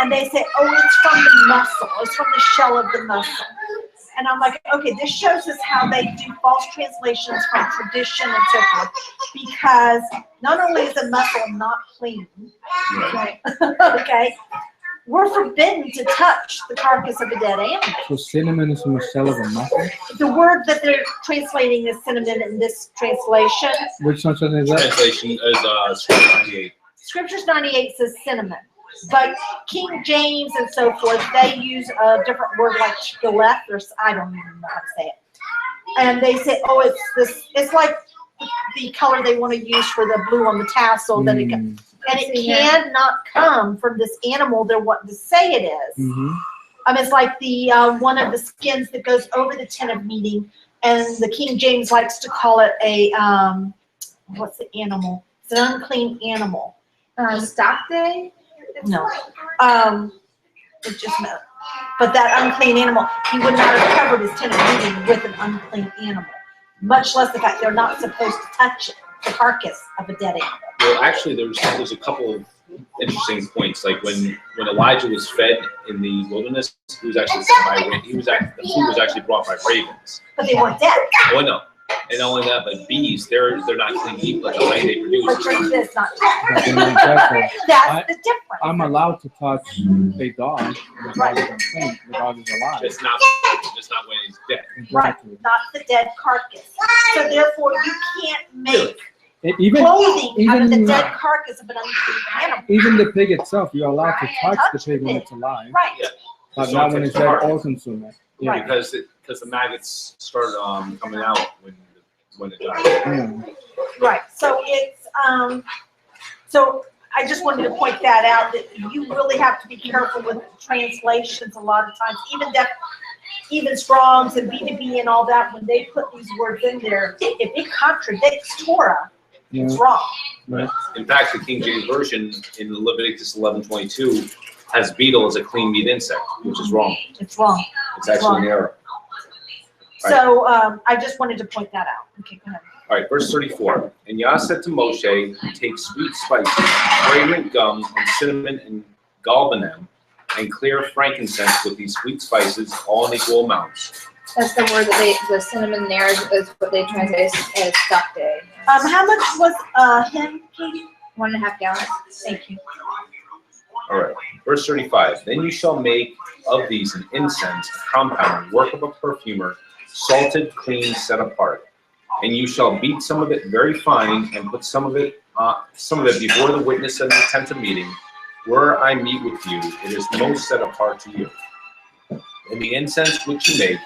and they say, oh, it's from the mussel, it's from the shell of the mussel. And I'm like, okay, this shows us how they do false translations from tradition and so forth, because not only is a mussel not clean, Right. okay, we're forbidden to touch the carcass of a dead animal. So cinnamon is from the shell of a mussel? The word that they're translating as cinnamon in this translation, Which translation is that? Translation is Scripture 98. Scriptures 98 says cinnamon. But King James and so forth, they use a different word like galeth, or I don't even know how to say it. And they say, oh, it's this, it's like the color they want to use for the blue on the tassel, that it can, and it cannot come from this animal they're wanting to say it is. It's like the one of the skins that goes over the tent of meeting, and the King James likes to call it a, what's the animal? It's an unclean animal. Stock day? No. It just meant, but that unclean animal, he would not have covered his tent of meeting with an unclean animal, much less the fact they're not supposed to touch it, the carcass of a dead animal. Well, actually, there's a couple of interesting points. Like when Elijah was fed in the wilderness, he was actually fed by the food was actually brought by ravens. But they weren't dead. Oh no. And not only that, but bees, they're not clean to eat, but the honey they produce. But drink this, not That's the That's the difference. I'm allowed to touch a dog. The dog is unclean. The dog is alive. Just not when he's dead. Right, not the dead carcass. So therefore, you can't make Even clothing out of the dead carcass of an unclean animal. even the pig itself, you're allowed to touch the pig when it's alive, Right. Yeah. but not when it's dead or consume it. Yeah. Right. Because the maggots start coming out when it dies. Yeah. Right, so it's, so I just wanted to point that out, that you really have to be careful with translations a lot of times, even Strong's and B2B and all that, when they put these words in there, if it contradicts Torah, it's wrong. Right. In fact, the King James Version in Leviticus 11:22 has beetle as a clean meat insect, which is wrong. It's wrong. It's actually an error. So, I just wanted to point that out. Okay, go ahead. All right, verse 34. And Yah said to Moshe, take sweet spices, fragrant gum, and cinnamon, and galbanum, and clear frankincense with these sweet spices, all in equal amounts. That's the word that the cinnamon there is what they translate as stock day. How much was him, Katie? 1.5 gallons. Thank you. All right, verse 35. Then you shall make of these an incense, a compound, work of a perfumer, salted, clean, set apart. And you shall beat some of it very fine, and put some of it before the witness in the tent of meeting, where I meet with you. It is most set apart to you. And the incense which you make,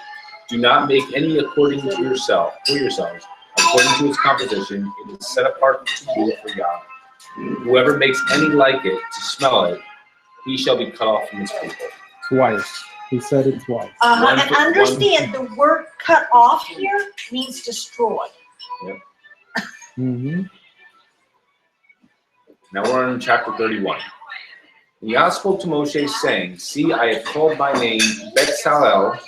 do not make any according to yourselves, according to its composition. It is set apart to you for Yah. Whoever makes any like it to smell it, he shall be cut off from his people. Twice. He said it twice. And understand, the word cut off here means destroy. Yep. Mm-hmm. Now we're in chapter 31. And Yah spoke to Moshe, saying, see, I have called by name Betzalel,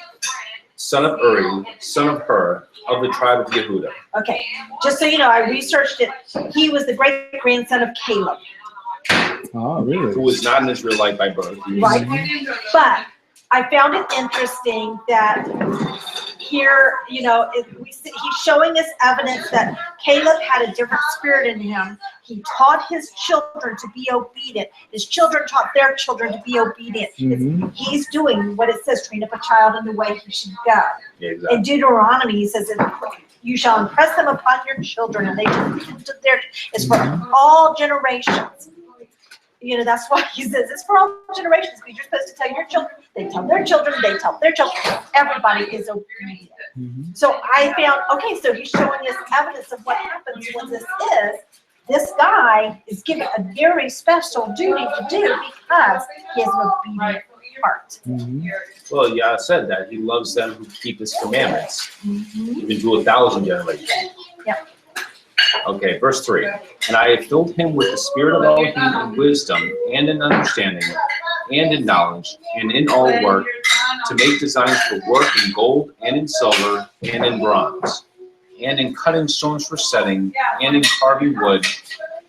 son of Uri, son of Hur, of the tribe of Yehudah. Okay, just so you know, I researched it. He was the great-grandson of Caleb. Oh, really? Who was not an Israelite by birth. Right. But I found it interesting that here, you know, he's showing us evidence that Caleb had a different spirit in him. He taught his children to be obedient. His children taught their children to be obedient. He's doing what it says, train up a child in the way he should go. Yeah, exactly. In Deuteronomy, he says, you shall impress them upon your children, and they shall teach them to their, it's for all generations. You know, that's why he says it's for all generations, because you're supposed to tell your children, they tell their children, they tell their children. Everybody is obedient. So I found, okay, so he's showing us evidence of what happens when this guy is given a very special duty to do because he has an obedient heart. Well, Yah said that he loves them who keep his commandments, even to 1,000 generations. Yep. Okay, verse 3. And I have filled him with the spirit of all in wisdom, and in understanding, and in knowledge, and in all work, to make designs for work in gold, and in silver, and in bronze, and in cutting stones for setting, and in carving wood,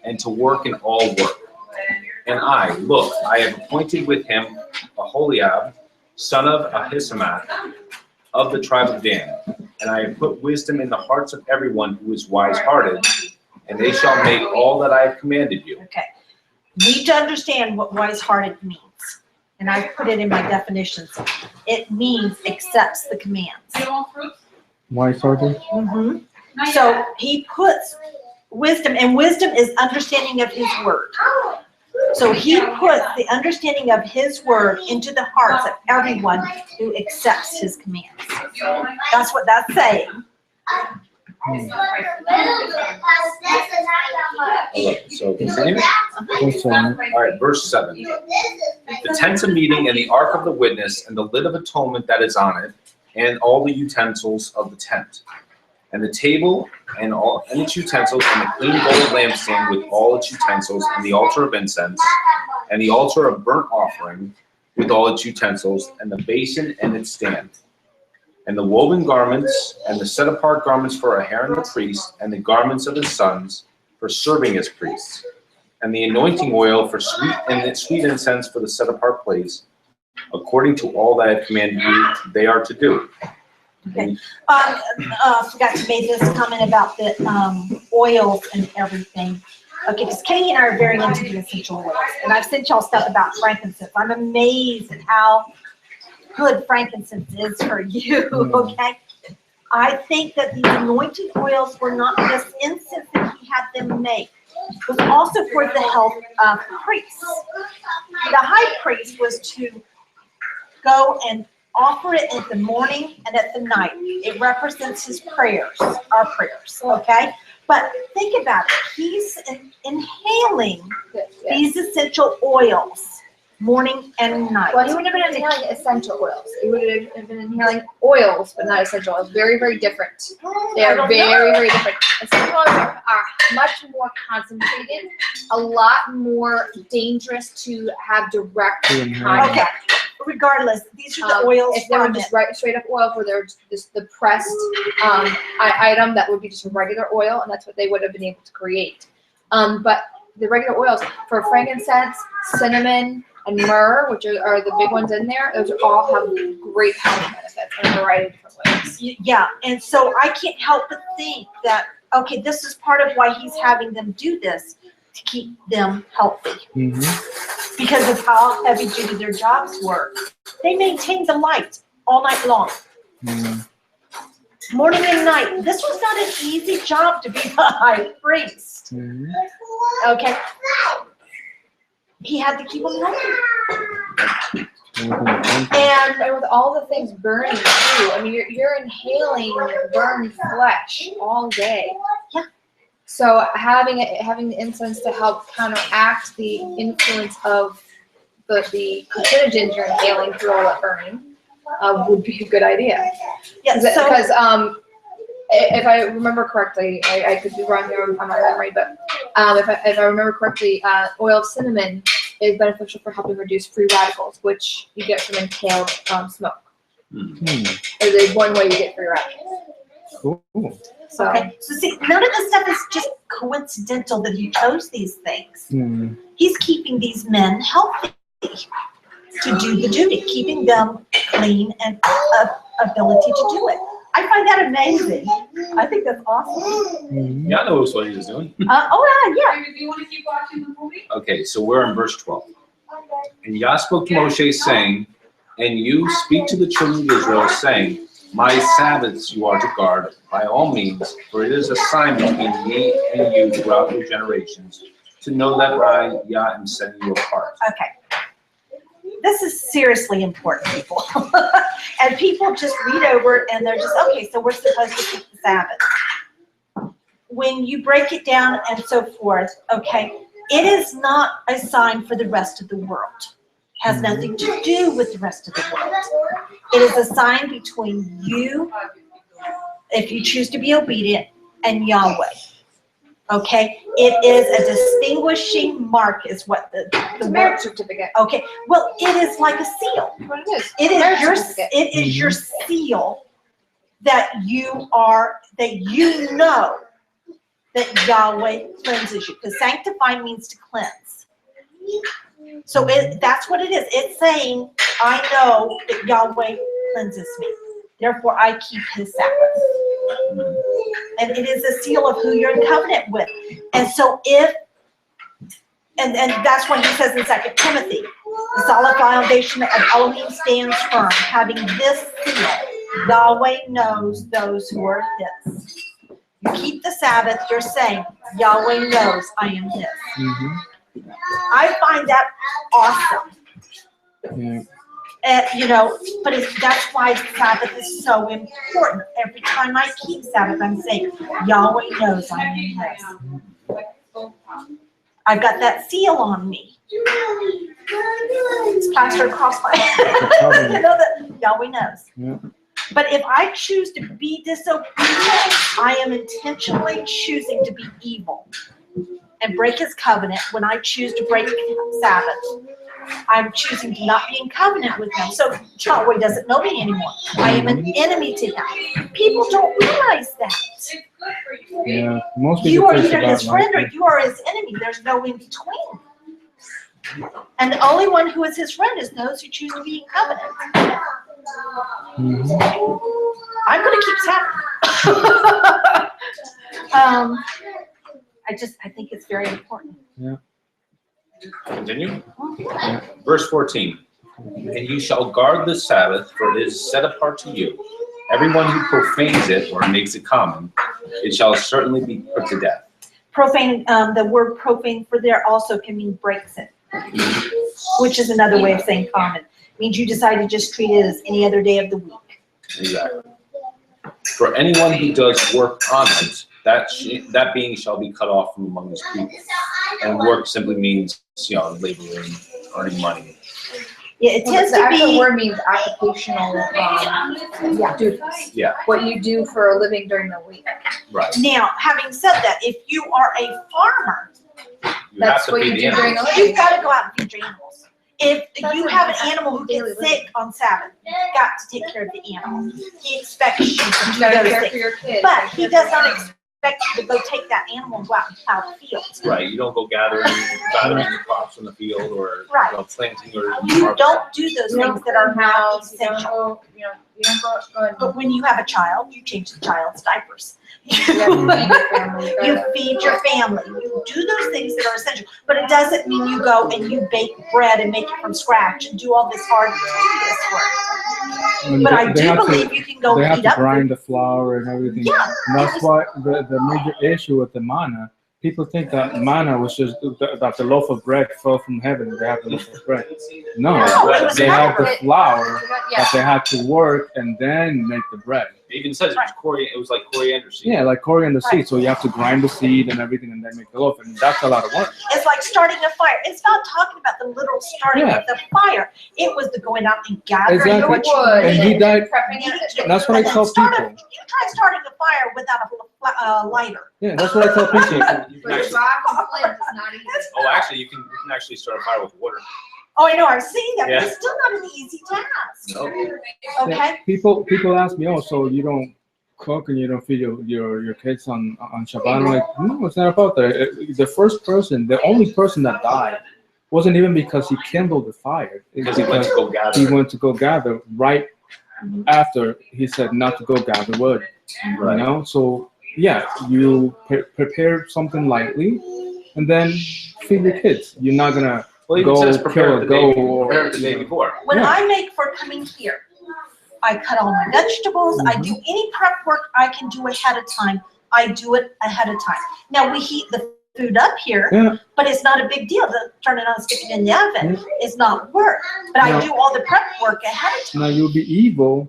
and to work in all work. And I, look, I have appointed with him Aholiab, son of Ahisamach, of the tribe of Dan. And I have put wisdom in the hearts of everyone who is wise-hearted, and they shall make all that I have commanded you. Okay. You need to understand what wise-hearted means. And I put it in my definitions. It means accepts the commands. Wise-hearted? So he puts wisdom, and wisdom is understanding of his word. So he put the understanding of his word into the hearts of everyone who accepts his commands. That's what that's saying. So continue. All right, verse 7. The tent of meeting and the ark of the witness and the lid of atonement that is on it, and all the utensils of the tent, and the table and its utensils, and the clean gold lampstand with all its utensils, and the altar of incense, and the altar of burnt offering with all its utensils, and the basin and its stand, and the woven garments, and the set-apart garments for Aaron the priest, and the garments of his sons for serving as priests, and the anointing oil for sweet incense for the set-apart place, according to all that I have commanded you, they are to do. Okay. Forgot to make this comment about the oils and everything. Okay, because Kenny and I are very into the essential oils, and I've sent y'all stuff about frankincense. I'm amazed at how good frankincense is for you. Okay, I think that the anointing oils were not just incense that he had them make; it was also for the health of priests. The high priest was to go and offer it at the morning and at the night. It represents his prayers, our prayers, okay? But think about it. He's inhaling these essential oils morning and night. Well, he wouldn't have been inhaling essential oils. He would have been inhaling oils, but not essential oils. Very, very different. They are very, very different. Essential oils are much more concentrated, a lot more dangerous to have direct contact. Okay. Regardless, these are the oils. If they were just straight up oil, where they're just the pressed item, that would be just a regular oil, and that's what they would have been able to create. But the regular oils for frankincense, cinnamon, and myrrh, which are the big ones in there, those all have great health benefits in a variety of different ways. Yeah, and so I can't help but think that, okay, this is part of why he's having them do this, to keep them healthy. Because of how heavy duty their jobs were. They maintained the light all night long. Morning and night. This was not an easy job to be the high priest. Okay. He had to keep them healthy. And with all the things burning too, I mean, you're inhaling burned flesh all day. Yeah. So having the incense to help counteract the influence of the carcinogens you're inhaling through all that burning would be a good idea. Yeah. Because if I remember correctly, I could be wrong here on my memory, but if I remember correctly, oil of cinnamon is beneficial for helping reduce free radicals, which you get from inhaled smoke. There's one way you get free radicals. Cool. So, okay. So see, none of this stuff is just coincidental that he chose these things. He's keeping these men healthy to do the duty, keeping them clean and ability to do it. I find that amazing. I think that's awesome. Yeah, I know what he was doing. Oh, yeah. Do you want to keep watching the movie? Okay, so we're in verse 12. And Yah spoke to Moshe, saying, and you speak to the children of Israel, saying, my Sabbaths you are to guard by all means, for it is a sign between me and you throughout your generations, to know that I, Yah, am setting you apart. Okay. This is seriously important, people. And people just read over it and they're just, okay, so we're supposed to keep the Sabbath. When you break it down and so forth, okay, it is not a sign for the rest of the world. It has nothing to do with the rest of the world. It is a sign between you, if you choose to be obedient, and Yahweh. Okay? It is a distinguishing mark is what the Marriage word. certificate. Okay. Well, it is like a seal. What it is. It is Marriage your certificate. it is your seal that you are know that Yahweh cleanses you. Because sanctify means to cleanse. So that's what it is. It's saying, I know that Yahweh cleanses me. Therefore, I keep his Sabbath. And it is a seal of who you're in covenant with. And so and that's when he says in 2 Timothy, the solid foundation of Elohim stands firm, having this seal, Yahweh knows those who are his. You keep the Sabbath, you're saying, Yahweh knows I am his. I find that awesome. Yeah. But that's why Sabbath is so important. Every time I keep Sabbath, I'm saying, Yahweh knows I am his. I've got that seal on me. It's plastered across my head. You know that Yahweh knows. Yeah. But if I choose to be disobedient, I am intentionally choosing to be evil and break his covenant. When I choose to break Sabbath, I'm choosing to not be in covenant with him. So Yahweh doesn't know me anymore. I am an enemy to him. People don't realize that. Yeah. Most people You are think either about his friend or life. you are his enemy. There's no in between. And the only one who is his friend is those who choose to be in covenant. I'm going to keep Sabbath. I think it's very important. Yeah. Continue. Verse 14. And you shall guard the Sabbath, for it is set apart to you. Everyone who profanes it or makes it common, it shall certainly be put to death. Profane, the word profane for there also can mean breaks it, which is another way of saying common. It means you decide to just treat it as any other day of the week. Exactly. For anyone who does work on it, that being shall be cut off from among his people. And work simply means, laboring, earning money. Yeah, it tends The to actual be. word means occupational duties. Yeah. What you do for a living during the week. Right. Now, having said that, if you are a farmer, You That's have to what feed you the do during animals. the week. you've got to go out and feed your animals. If That's you what have you an animal who daily gets living. sick on Sabbath, you've got to take care of the animal. He expects you to You do gotta those care for things. your kids. But he does not expect you to go take that animal and go out and plow the fields. Right. You don't go gathering the crops from the field or Right. planting or You don't do those You don't things that are not house, you don't essential. go, you don't go and But when you have a child, you change the child's diapers. you have to feed your family. You feed your family. You do those things that are essential. But it doesn't mean you go and you bake bread and make it from scratch and do all this hard, tedious work. And But they- I they do have to- believe you can go They have heat to up. grind the flour and everything. Yeah. And that's why the major issue with the manna, people think that manna was just that the loaf of bread fell from heaven. They have the loaf of bread. No, No, it was they had the flour. flour Yeah. that they had to work and then make the bread. It even says it was like coriander seed. Yeah, like coriander Right. seed. So you have to grind the seed and everything and then make the loaf. And that's a lot of work. It's like starting a fire. It's not talking about the literal starting Yeah. of the fire. It was the going out and gathering Exactly. what you Wood. And he needed. died. Prepping it. That's what I tell people. You try starting a fire without a lighter. Yeah, that's what I tell people. You can But actually, rock and flint is not easy. actually, you can actually start a fire with water. Oh, I know. I've seen that. But Yeah. it's still not an easy task. No. Okay. People ask me, oh, so you don't cook and you don't feed your kids on Shabbat? I'm like, no, it's not about that. The only person that died wasn't even because he kindled the fire. It's Because he went to go gather. he went to go gather right after he said not to go gather wood. Right. You know, so yeah, you prepare something lightly, and then feed your kids. You're not gonna Well, even go says kill prepare a it the day, goat or prepare it the day before. When Yeah. I make for coming here, I cut all my vegetables, I do any prep work I can do ahead of time, I do it ahead of time. Now, we heat the food up here, Yeah. but it's not a big deal to turn it on, stick it in the oven. It's not work, but I No. do all the prep work ahead of time. Now you'll be evil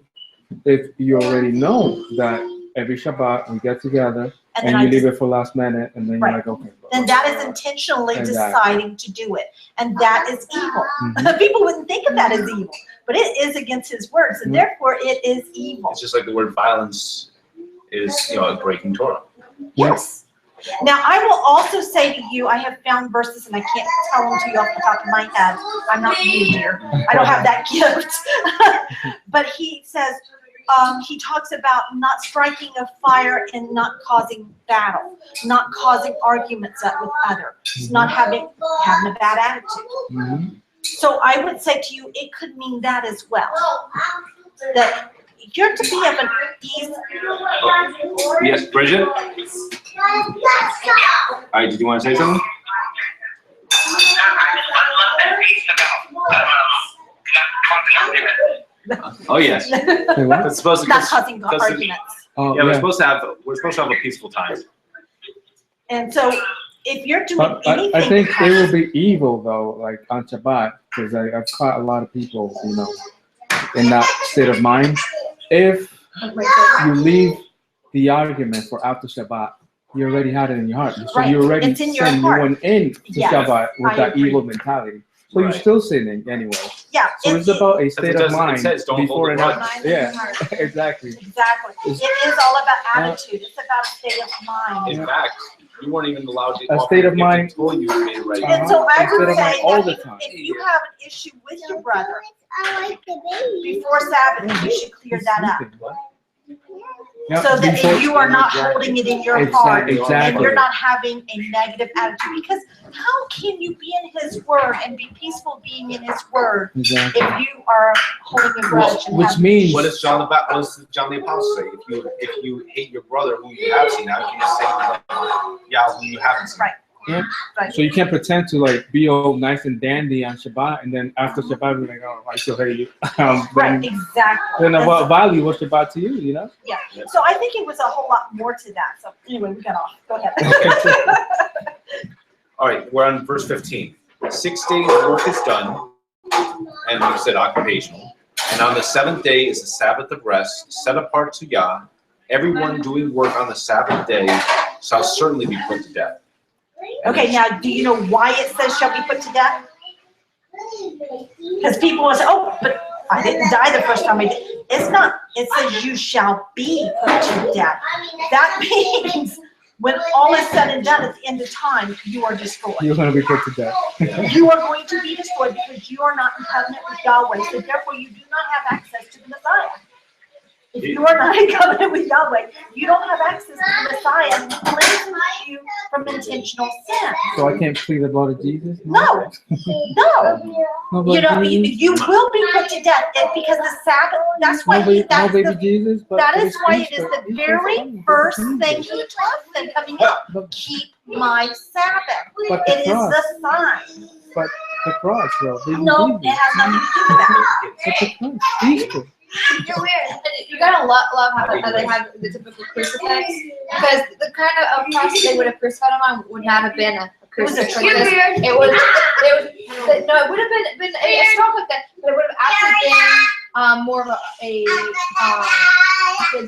if you already know that every Shabbat we get together And and then you I leave just, it for last minute, and then Right. you're like, okay. then that is intentionally Exactly. deciding to do it, and that is evil. Mhm. People wouldn't think of that as evil, but it is against his words, and Mhm. therefore it is evil. It's just like the word violence is, breaking Torah. Yes. Now, I will also say to you, I have found verses, and I can't tell them to you off the top of my head. I'm not you, dear. I don't have that gift. But he says, he talks about not striking a fire and not causing battle, not causing arguments up with others, not having a bad attitude. Mhm. So I would say to you, it could mean that as well. That you're to be of an easy. Yes, Bridget? All right, did you want to say something? Oh, yes. Hey, what? It's supposed to Not causing because- arguments. Oh, Yeah, we're yeah. supposed to have a peaceful time. And so if you're doing But anything. I think it will be evil though, like on Shabbat, because I've caught a lot of people, in that state of mind. If you leave the argument for after Shabbat, you already had it in your heart. So Right. you already It's in your sinned. You heart. went into Yes, Shabbat with I that agree. evil mentality. So you're Right. still sinning anyway. Yeah. So it's about a state of it mind says, don't hold before a and grudge. after. Yeah, exactly. Exactly. It is all about attitude. It's about a state of mind. In fact, you weren't even allowed to A offer state of your gift mind. until you made it right. And so I State would of mind say all that the time. if you have an issue with your brother before Sabbath, you should clear that up. Yeah, So that before- you are not holding it in your heart. And Exactly. you're not having a negative attitude. Because how can you be in his word and be peaceful being in his word Exactly. if you are holding a grudge and Which having means- What does John the Apostle say? If you hate your brother who you have seen, how can you say who you haven't seen? Right. Yeah. Right. So you can't pretend to be all nice and dandy on Shabbat, and then after Shabbat, you're like, oh, I still hate you. Right, Then exactly. what value was Shabbat to you, Yeah. So I think it was a whole lot more to that. So anyway, we got off. Go ahead. All right, we're on verse 15. 6 days work is done, and you said occupational. And on the seventh day is the Sabbath of rest, set apart to Yah. Everyone doing work on the Sabbath day shall certainly be put to death. Okay, now do you know why it says shall be put to death? Because people will say, oh, but I didn't die the first time I did. It's not. It says you shall be put to death. That means when all is said and done at the end of time, you are destroyed. You're going to be put to death. You are going to be destroyed because you are not in covenant with Yahweh. So therefore you do not have access to the Messiah. If you are not in covenant with Yahweh, you don't have access to the Messiah who cleanses you from intentional sin. So I can't plead the blood of Jesus? No, no. No blood You of know, Jesus? you will be put to death because the Sabbath, that's why No baby, that's baby the, Jesus, but that but is why it is Easter. the Easter's very coming. first Jesus. thing he taught them coming out. But, Keep my Sabbath. but the It is cross, the sign. but the cross, bro. Baby No, it Jesus. has nothing to do with that. But the cross, Easter. You're weird. You gotta love how they have the typical crucifix, because the kind of cross they would have crucified him on would not have been a crucifix like this. It would have been a stone like that, but it would have actually been more of a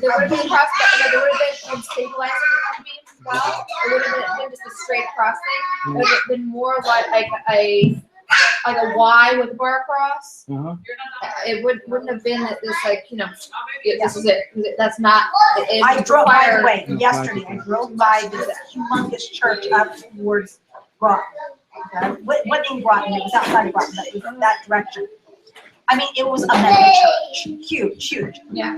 there would have been a cross, but there would have been stabilizing on beams as well. It would have been just a straight cross thing. It would have been more like a Y with a bar across. Uh-huh. It wouldn't have been this this is it. That's not. I drove, by the way, No, yesterday, I drove by this humongous church up towards Groton. Okay? What name Groton? It was outside of Groton, but it was in that direction. I mean, it was a mega church. Huge, huge. Yeah.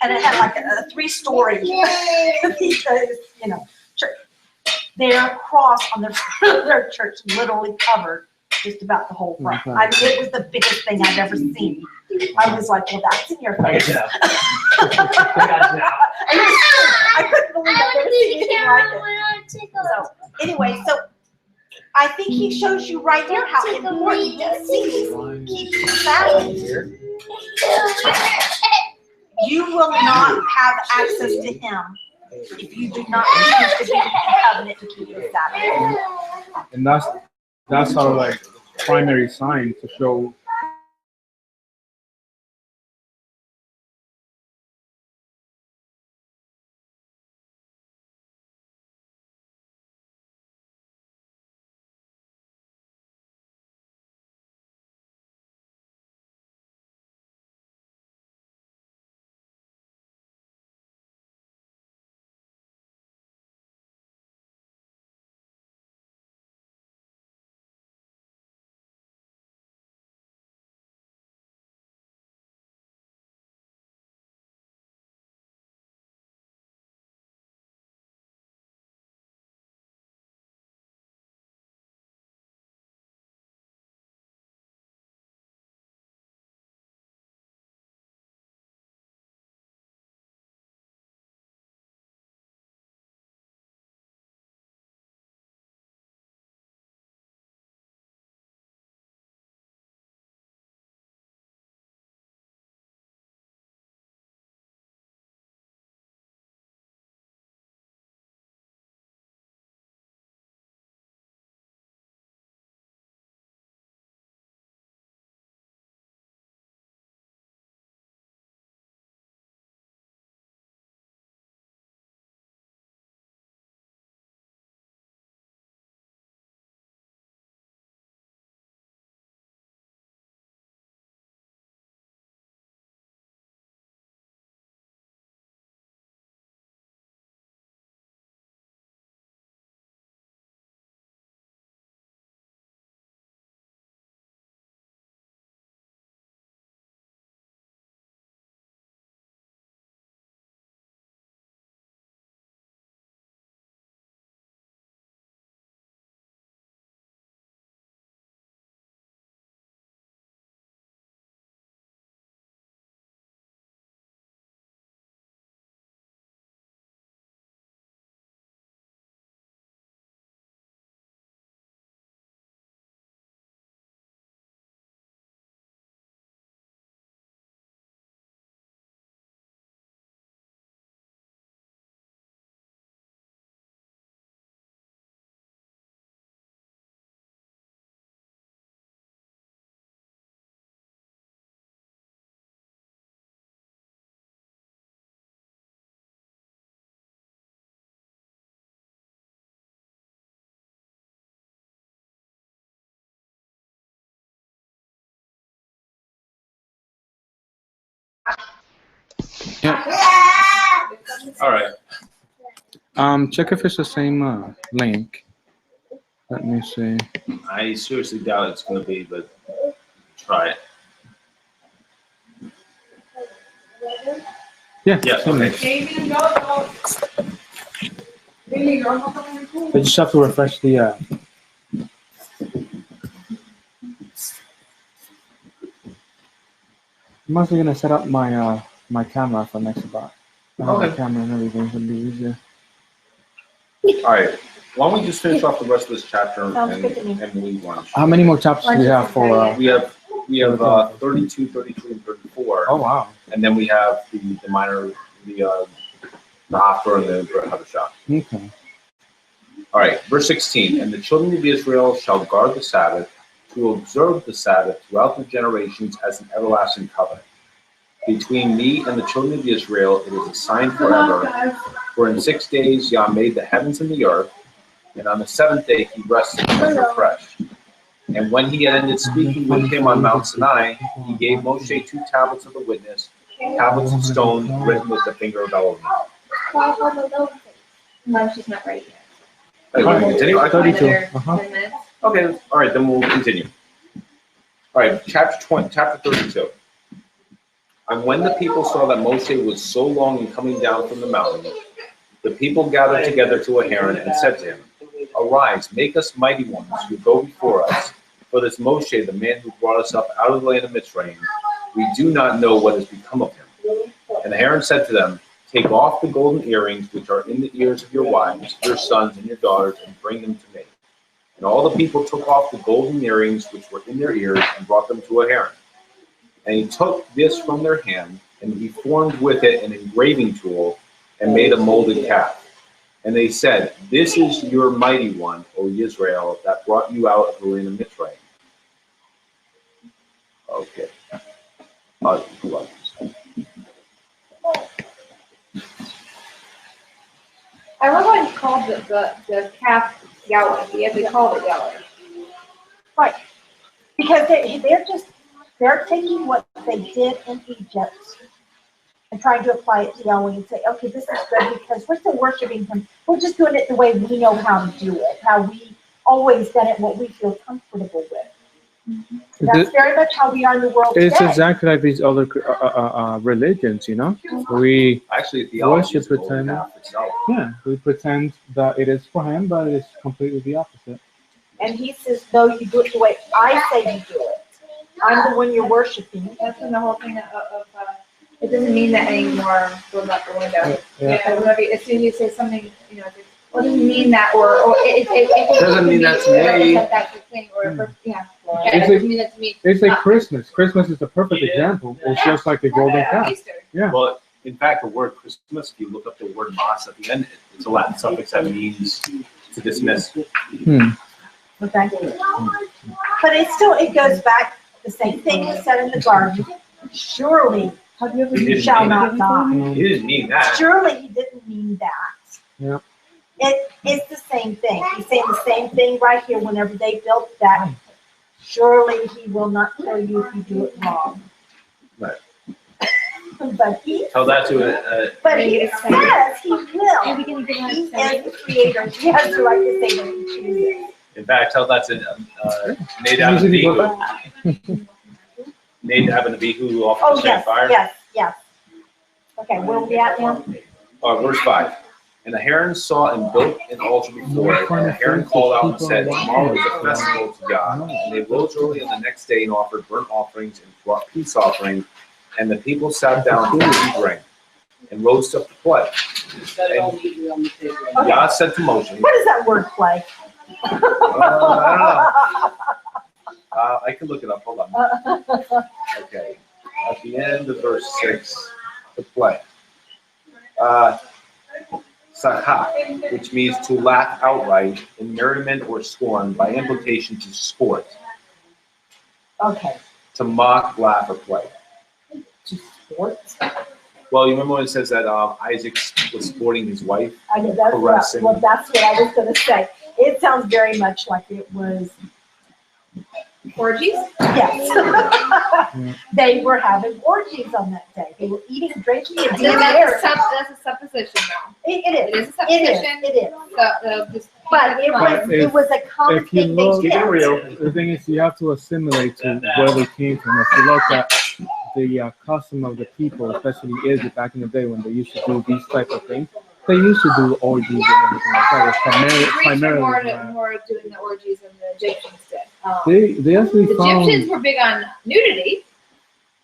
And it had like a 3-story, church. Their cross on the front of their church literally covered just about the whole front. Okay. I mean, it was the biggest thing I've ever seen I was like, well, that's in your I face. got you now. I got you now. I couldn't believe I've never seen anything like it. So, anyway, so I think he shows you right here how important these seeds keep you Sabbath. You will not have access to him if you do not choose to be in covenant and keep the Sabbath. And that's our like primary sign to show All right. check if it's the same link. Let me see. I seriously doubt it's going to be, but try it. Yeah, Yeah, same okay. link. I just have to refresh the I'm also gonna set up my my camera for next about. My Okay. camera and everything would be easier. All right. Why don't we just finish off the rest of this chapter Sounds and, good to me. and leave lunch? How many more chapters do we have for? We have 32, 33, and 34. Oh wow. And then we have the minor, the Haftar and the Hadashah. Okay. All right, verse 16. And the children of Israel shall guard the Sabbath, to observe the Sabbath throughout the generations as an everlasting covenant. Between me and the children of Israel, it is a sign forever. For in 6 days Yah made the heavens and the earth, and on the seventh day he rested and was refreshed. And when he had ended speaking with him on Mount Sinai, he gave Moshe 2 tablets of the witness, tablets of stone written with the finger of Elohim. No, she's not ready yet. Hey, want to continue? I can- 32. Another 10 minutes. Okay, all right, then we'll continue. All right, chapter 32. And when the people saw that Moshe was so long in coming down from the mountain, the people gathered together to Aharon and said to him, Arise, make us mighty ones who go before us. For this Moshe, the man who brought us up out of the land of Mitzrayim, we do not know what has become of him. And Aaron said to them, take off the golden earrings which are in the ears of your wives, your sons, and your daughters, and bring them to me. And all the people took off the golden earrings which were in their ears and brought them to Aaron. And he took this from their hand, and he formed with it an engraving tool and made a molded calf. And they said, this is your mighty one, O Israel, that brought you out of the land of Mitzrayim. Okay. I love how you called the calf Yahweh. He had to call it Yahweh. Right. Because they're taking what they did in Egypt and trying to apply it to Yahweh and say, okay, this is good because we're still worshiping him. We're just doing it the way we know how to do it, how we always done it, what we feel comfortable with. That's very much how we are in the world today. It's exactly like these other religions, you know. We actually theology worship pretend. Yeah, we pretend that it is for him, but it's completely the opposite. And he says, no, you do it the way I say you do it. I'm the one you're worshiping. That's when the whole thing of it doesn't mean that anymore goes out the window. Yeah. Whenever, as soon as you say something, you know, well, it doesn't mean that, or it doesn't mean that to me. That's the thing, or yeah. It doesn't mean that to me. It's like Christmas. Christmas is the perfect example. It's just like the golden calf. Yeah. Well, in fact, the word Christmas, if you look up the word mas at the end, it's a Latin suffix that means to dismiss. Okay. But it goes back, the same thing was said in the garden. Surely you shall not die. He didn't mean that. Surely he didn't mean that. Yeah. It's the same thing. He's saying the same thing right here whenever they built that. Surely he will not kill you if you do it wrong. Right. But he Tell that to But he says he will. He is the creator. He has the right to say what he chooses. in fact, tell that to Nadab and Abihu. Nadab and Abihu who offered Oh, the same yes, fire. yes. Okay, where are we at now? Verse 5. And Aaron saw and built an altar before it, and Aaron called out and said, tomorrow is a festival to God. And they rose early on the next day and offered burnt offerings and brought peace offerings. And the people sat down to eat and drink, and rose up to play. And God said to Moshe, What is that word play? I don't know. I can look it up. Hold on. Okay. At the end of verse 6, to play. Sahak, which means to laugh outright in merriment or scorn, by implication to sport. Okay. To mock, laugh, or play. To sport? Well, you remember when it says that Isaac was sporting his wife? I know that's Caressing. what I was going to say. It sounds very much like it was Orgies? Yes. They were having orgies on that day. They were eating, drinking, and being That's merry. a supposition now. It It is. is a supposition. It is. Just But it was a common If you thing look, they did. the thing is, you have to assimilate to where they came from. If you look at the custom of the people, especially Israel back in the day when they used to do these type of things, they used to do orgies and everything like that. It's primarily more doing the orgies than the Egyptians did. they actually The found Egyptians were big on nudity.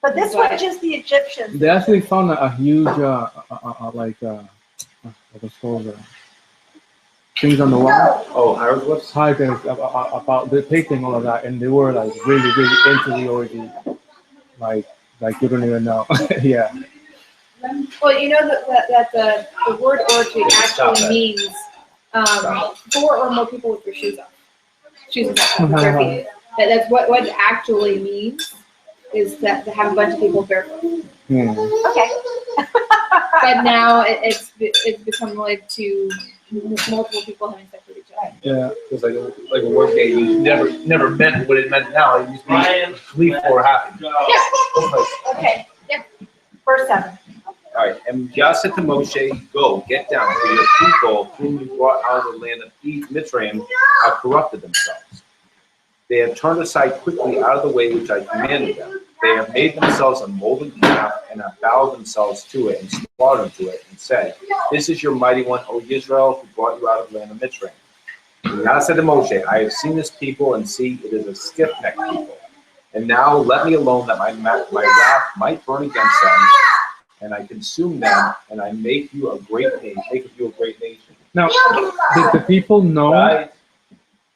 But this was just the Egyptians. they actually found a huge what's called things on the wall. Oh, hieroglyphs? Hieroglyphs about depicting all of that, and they were like really into the orgy, like you don't even know. Yeah. Well, you know that the word orgy actually means 4 or more people with their shoes off. Shoes off. Bare feet. That's what it actually means, is that to have a bunch of people barefoot. Okay. But now it's become like to multiple people having sex with each other. Yeah. It's like a word game. You never meant what it meant now. It used to be gleeful or happy. Okay. Yeah. Verse 7. All right, and Yah said to Moshe, go, get down, for your people whom you brought out of the land of Mitzrayim have corrupted themselves. They have turned aside quickly out of the way which I commanded them. They have made themselves a molten calf and have bowed themselves to it and slaughtered to it and said, this is your mighty one, O Israel, who brought you out of the land of Mitzrayim. And Yah said to Moshe, I have seen this people, and see, it is a stiff-necked people. And now let me alone that my wrath might burn against them, and I consume them, and I make you a great nation. Make of you a great nation. Now, did the people know Right?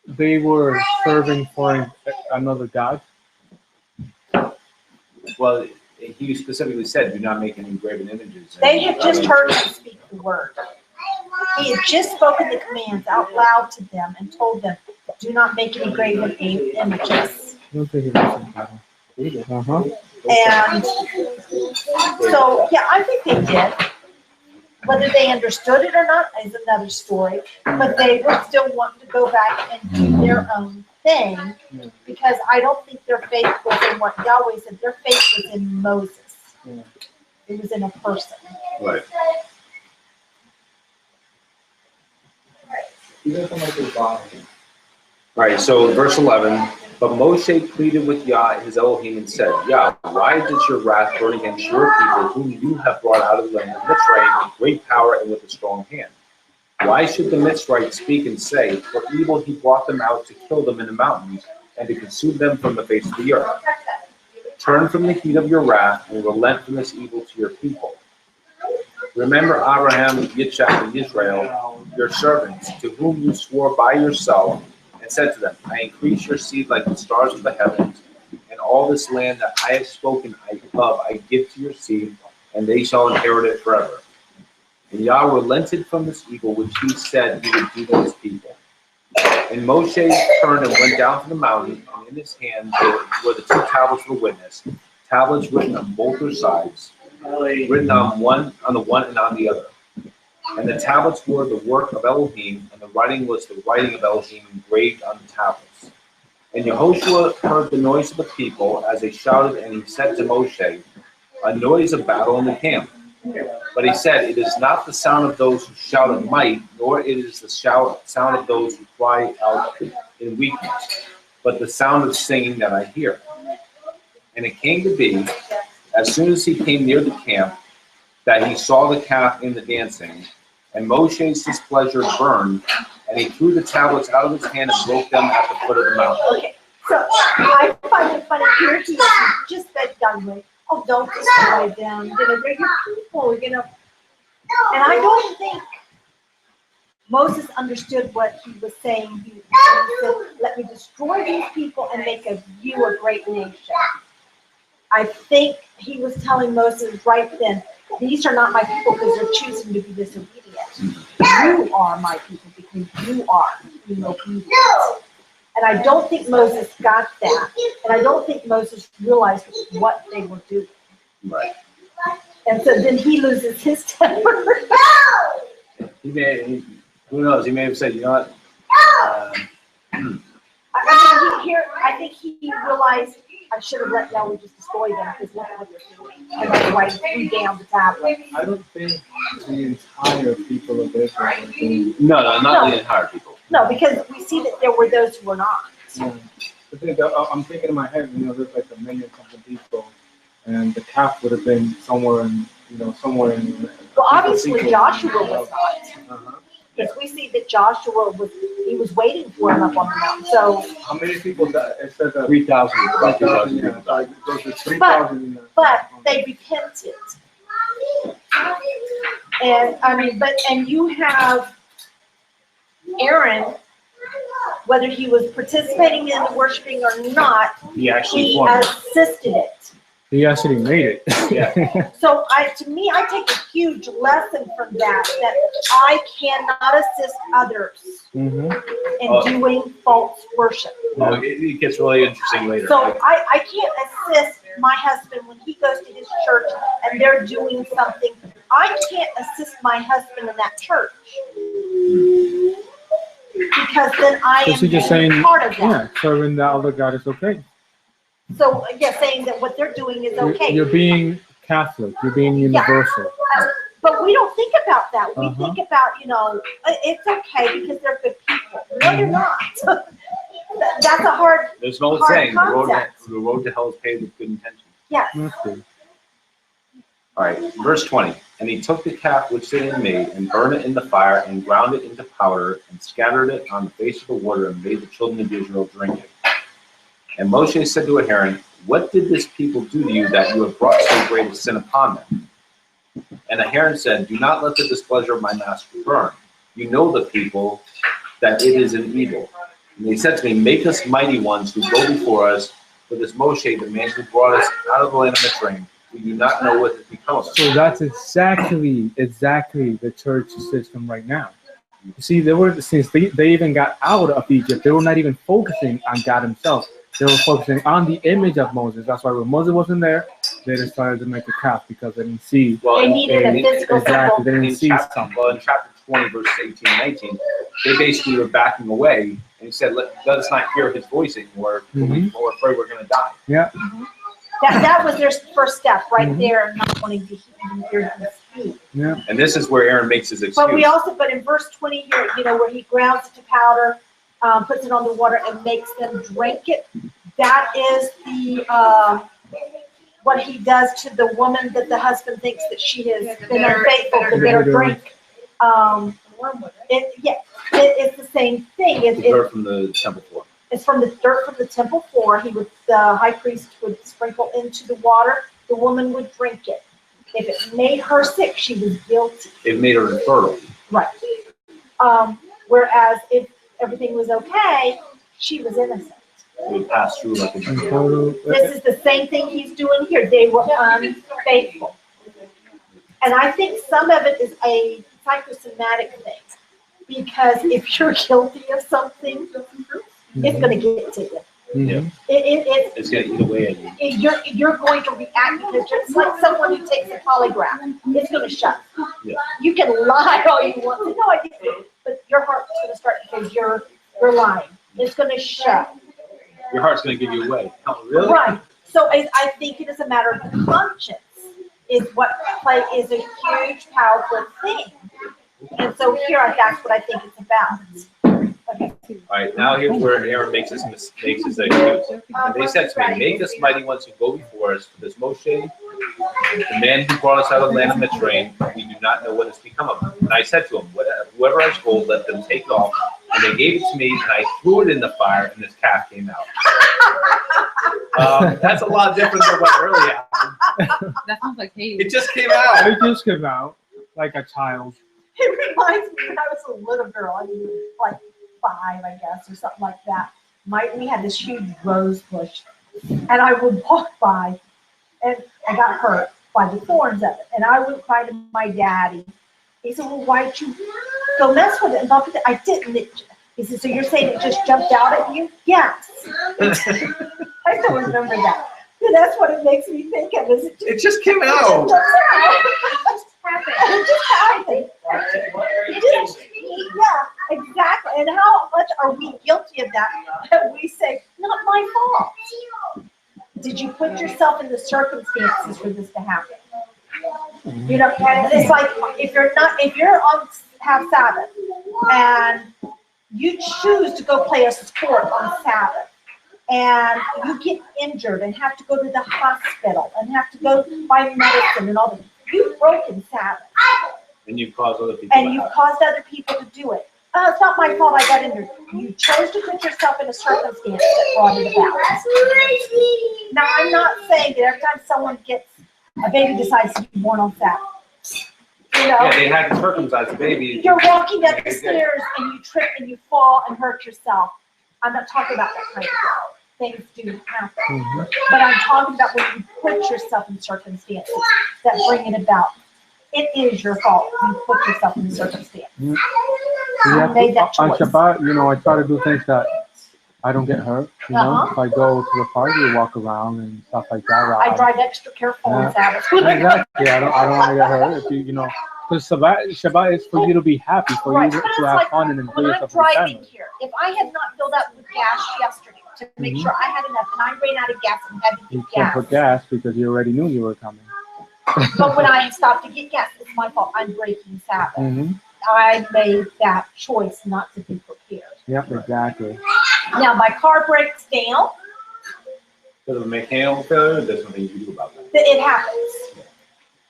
they were serving for another god? Well, he specifically said, "Do not make any graven images." They had just heard him speak the word. He had just spoken the commands out loud to them and told them, do not make any graven images. I don't think it was. Uh-huh. And so, yeah, I think they did. Whether they understood it or not is another story. But they were still wanting to go back and do their own thing, because I don't think their faith was in what Yahweh said. Their faith was in Moses. It was in a person. Right. Right, so verse 11, but Moshe pleaded with Yah, his Elohim, and said, Yah, why does your wrath burn against your people, whom you have brought out of the land of Mitzrayim with great power and with a strong hand? Why should the Mitzrites speak and say, for evil he brought them out to kill them in the mountains and to consume them from the face of the earth? Turn from the heat of your wrath and relent from this evil to your people. Remember Abraham, Yitzchak, and Israel, your servants, to whom you swore by yourself, and said to them, I increase your seed like the stars of the heavens, and all this land that I have spoken of I give to your seed, and they shall inherit it forever. And Yah relented from this evil which he said he would do to his people. And Moshe turned and went down to the mountain, and in his hand were the two tablets of the witness, tablets written on both their sides, written on the one and on the other. And the tablets were the work of Elohim, and the writing was the writing of Elohim engraved on the tablets. And Yehoshua heard the noise of the people as they shouted, and he said to Moshe, a noise of battle in the camp. But he said, it is not the sound of those who shout in might, nor it is the sound of those who cry out in weakness, but the sound of singing that I hear. And it came to be, as soon as he came near the camp, that he saw the calf in the dancing, and Moshe's displeasure burned, and he threw the tablets out of his hand and broke them at the foot of the mountain. Okay, so I find it funny here he just said youngly, oh, don't destroy them, they're your people, and I don't think Moses understood what he was saying. He said, let me destroy these people and make of you a great nation. I think he was telling Moses right then, these are not my people because they're choosing to be disobedient. You are my people because you are being obedient. And I don't think Moses got that. And I don't think Moses realized what they were doing. Right. And so then he loses his temper. Who knows? He may have said, you know what? I think he realized I should have let Yahweh just destroy them because look at what they're doing. And that's why he threw down the tablet. I don't think the entire people of Israel are doing it. No, not the entire people. No, because we see that there were those who were not. Yeah. I'm thinking in my head, there's like 1 million something people, and the calf would have been somewhere in. Well, obviously Joshua was not. Because we see that Joshua was waiting for him up on the mountain. So how many people died? It said 3,000. But they repented. And you have Aaron, whether he was participating in the worshiping or not, He actually he won. assisted it. He actually made it. Yeah. So to me, I take a huge lesson from that I cannot assist others in doing false worship. Oh, it gets really interesting later. So I can't assist my husband when he goes to his church and they're doing something. I can't assist my husband in that church. Because then I am just being saying, part of that. yeah, serving the other God is okay. So, saying that what they're doing is okay. You're being Catholic. You're being universal. But we don't think about that. We think about, it's okay because they're good people. No, they're not. That's a hard. There's an old hard saying, concept. the road to hell is paved with good intentions. Yes. Okay. All right, verse 20. And he took the calf which they had made, and burned it in the fire, and ground it into powder, and scattered it on the face of the water, and made the children of Israel drink it. And Moshe said to Aaron, "What did this people do to you that you have brought so great a sin upon them?" And Aaron said, "Do not let the displeasure of my master burn. You know the people, that it is an evil." And they said to me, "Make us mighty ones who go before us, for this Moshe, the man who brought us out of the land of Mitzrayim. We do not know what has become of us." So that's exactly the church system right now. You see, since they even got out of Egypt, they were not even focusing on God himself. They were focusing on the image of Moses. That's why when Moses wasn't there, they decided to make a calf because they didn't see. Well, They needed a physical Exactly, symbol. they didn't see in something. chapter 20, verses 18 and 19, they basically were backing away, and he said, let us not hear his voice anymore, for we're afraid we're going to die. Yeah. That was their first step right Mhm. there, not wanting to hear him speak. Yeah. And this is where Aaron makes his But we excuse. but in verse 20 here, where he grounds it to powder, puts it on the water and makes them drink it. That is the what he does to the woman that the husband thinks that she has been unfaithful, the bitter drink. It's the same thing. The dirt from the temple floor. It's from the dirt from the temple floor. The high priest would sprinkle into the water. The woman would drink it. If it made her sick, she was guilty. It made her infertile. Right. Whereas if everything was okay, she was innocent. It would pass through like a This is the same thing he's doing here. They were unfaithful. And I think some of it is a psychosomatic thing. Because if you're guilty of something, it's going to get to you. Yeah. It's going to eat away at you. You're going to react because it's like someone who takes a polygraph. It's going to shut. Yeah. You can lie all you want to. No, I didn't. But your heart's going to start because you're lying. It's going to shut. Your heart's going to give you away. Oh, really? Right. So I think it is a matter of the conscience is what is a huge, powerful thing. And so here, that's what I think it's about. Okay. All right, now here's where Aaron makes his excuse. And they said to me, "Make us mighty ones who go before us, for this Moshe, the man who brought us out of the land of Mitzrayim, we do not know what has become of him." And I said to him, "Whoever has gold, let them take it off." And they gave it to me, and I threw it in the fire, and this calf came out. That's a lot different than what really happened. That sounds like Haiti. It just came out. It just came out like a child. It reminds me when I was a little girl, like 5, I guess, or something like that. We had this huge rose bush, and I would walk by, and I got hurt by the thorns of it. And I would cry to my daddy. He said, "Well, why'd you go mess with it and bump it?" I didn't. He said, "So you're saying it just jumped out at you?" Yes. I still remember that. Yeah, that's what it makes me think of. Is It just came It out. just happened. It just happened. Yeah, exactly. And how much are we guilty of that? That we say, "Not my fault." Did you put yourself in the circumstances for this to happen? And it's like if you're have Sabbath and you choose to go play a sport on Sabbath and you get injured and have to go to the hospital and have to go buy medicine and all that, you've broken Sabbath. And you caused other people. And you've caused other people to do it. It's not my fault I got injured. You chose to put yourself in a circumstance that brought it about. Now, I'm not saying that every time a baby decides to be born on Sabbath. Yeah, they had to circumcise the baby. You're walking up the stairs and you trip and you fall and hurt yourself. I'm not talking about that kind of thing. Things do happen. But I'm talking about when you put yourself in circumstances that bring it about. It is your fault. You put yourself in the circumstance. You made that On choice. Shabbat, I try to do things that I don't get hurt. If I go to the park, we walk around and stuff like that. I drive extra careful on Sabbath. Exactly. I don't want to get hurt. If because Shabbat is for you to be happy, for Right, you but to it's have like fun and enjoy when I'm yourself with your driving family. here, if I had not filled up with gas yesterday to make sure I had enough, and I ran out of gas and had to You get can't gas. put gas because you already knew you were coming. But when I stopped to get gas, it's my fault. I'm breaking Sabbath. Mm-hmm. I made that choice not to be prepared. Yep, exactly. Now my car breaks down. Because of a mechanical failure, there's nothing you can do about that. It happens.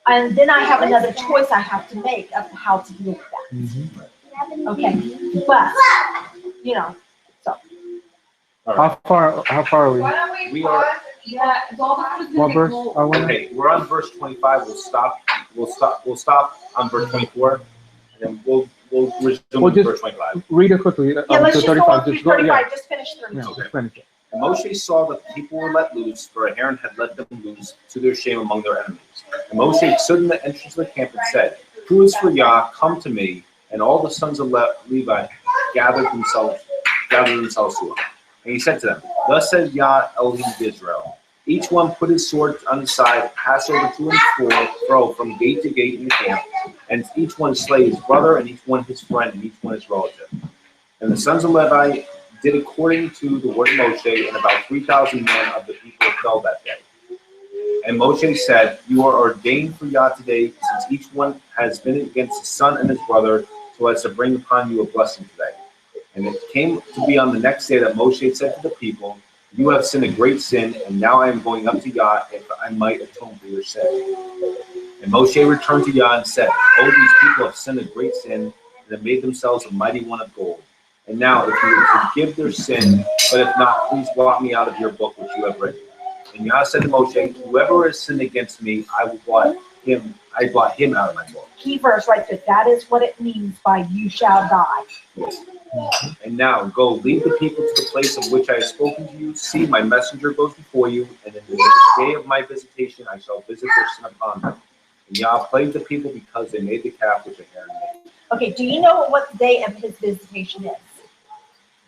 And then I have another choice I have to make of how to deal with that. Mm-hmm. Okay. But, so. All right. How far are we? We are Yeah, Dolphins was What gonna verse? go. Okay, we're on verse 25. We'll stop on verse 24, and then we'll resume Well, just- verse 25. Read it quickly. Yeah, let's to just go 35. on through Just go, 35, yeah. just finish Yeah, 32. just finish it. And Moshe saw that the people were let loose, for Aaron had let them loose to their shame among their enemies. And Moshe stood in the entrance of the camp and said, "Who is for Yah? Come to me." And all the sons of Levi gathered themselves to him. And he said to them, "Thus says Yah Elohim of Israel, each one put his sword on his side, pass over to and fro from gate to gate in the camp, and each one slay his brother, and each one his friend, and each one his relative." And the sons of Levi did according to the word of Moshe, and about 3,000 men of the people fell that day. And Moshe said, "You are ordained for Yah today, since each one has been against his son and his brother, so as to bring upon you a blessing today." And it came to be on the next day that Moshe said to the people, "You have sinned a great sin, and now I am going up to Yah, if I might atone for your sin." And Moshe returned to Yah and said, "Oh, these people have sinned a great sin, and have made themselves a mighty one of gold. And now, if you would forgive their sin, but if not, please blot me out of your book which you have written." And Yah said to Moshe, "Whoever has sinned against me, I blot him out of my book." Key verse right there. That is what it means by "you shall die." Yes. And now go, lead the people to the place of which I have spoken to you. See, my messenger goes before you, and in the day of my visitation I shall visit their sin upon them. And Yah plagued the people because they made the calf which Aaron made. Okay, do you know what the day of his visitation is?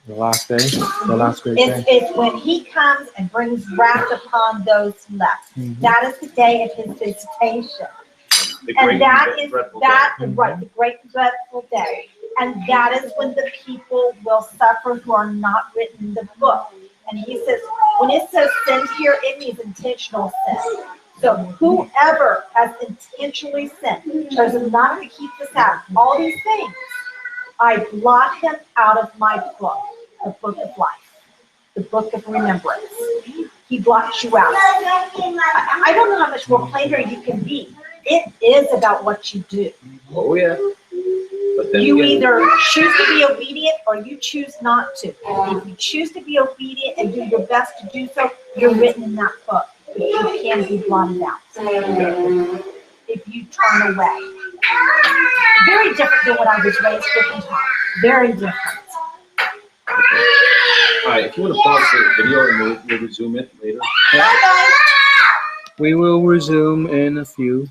The last day. The last great day. It's when he comes and brings wrath upon those left. Mhm. That is the day of his visitation. The And great that and is dreadful that day. right, the great and dreadful day. And that is when the people will suffer who are not written in the book. And he says, when it says sin here, it means intentional sin. So whoever has intentionally sinned, chosen not to keep the Sabbath, all these things, I blot him out of my book, the book of life, the book of remembrance. He blots you out. I don't know how much more plainer you can be. It is about what you do. Oh yeah. But then You again, either choose to be obedient or you choose not to. If you choose to be obedient and do your best to do so, you're written in that book. But you can be blotted out if you turn away. Very different than what I was raised with and taught. Very different. all right, if you want to pause the video and we'll resume it later. Bye, guys. We will resume in a few.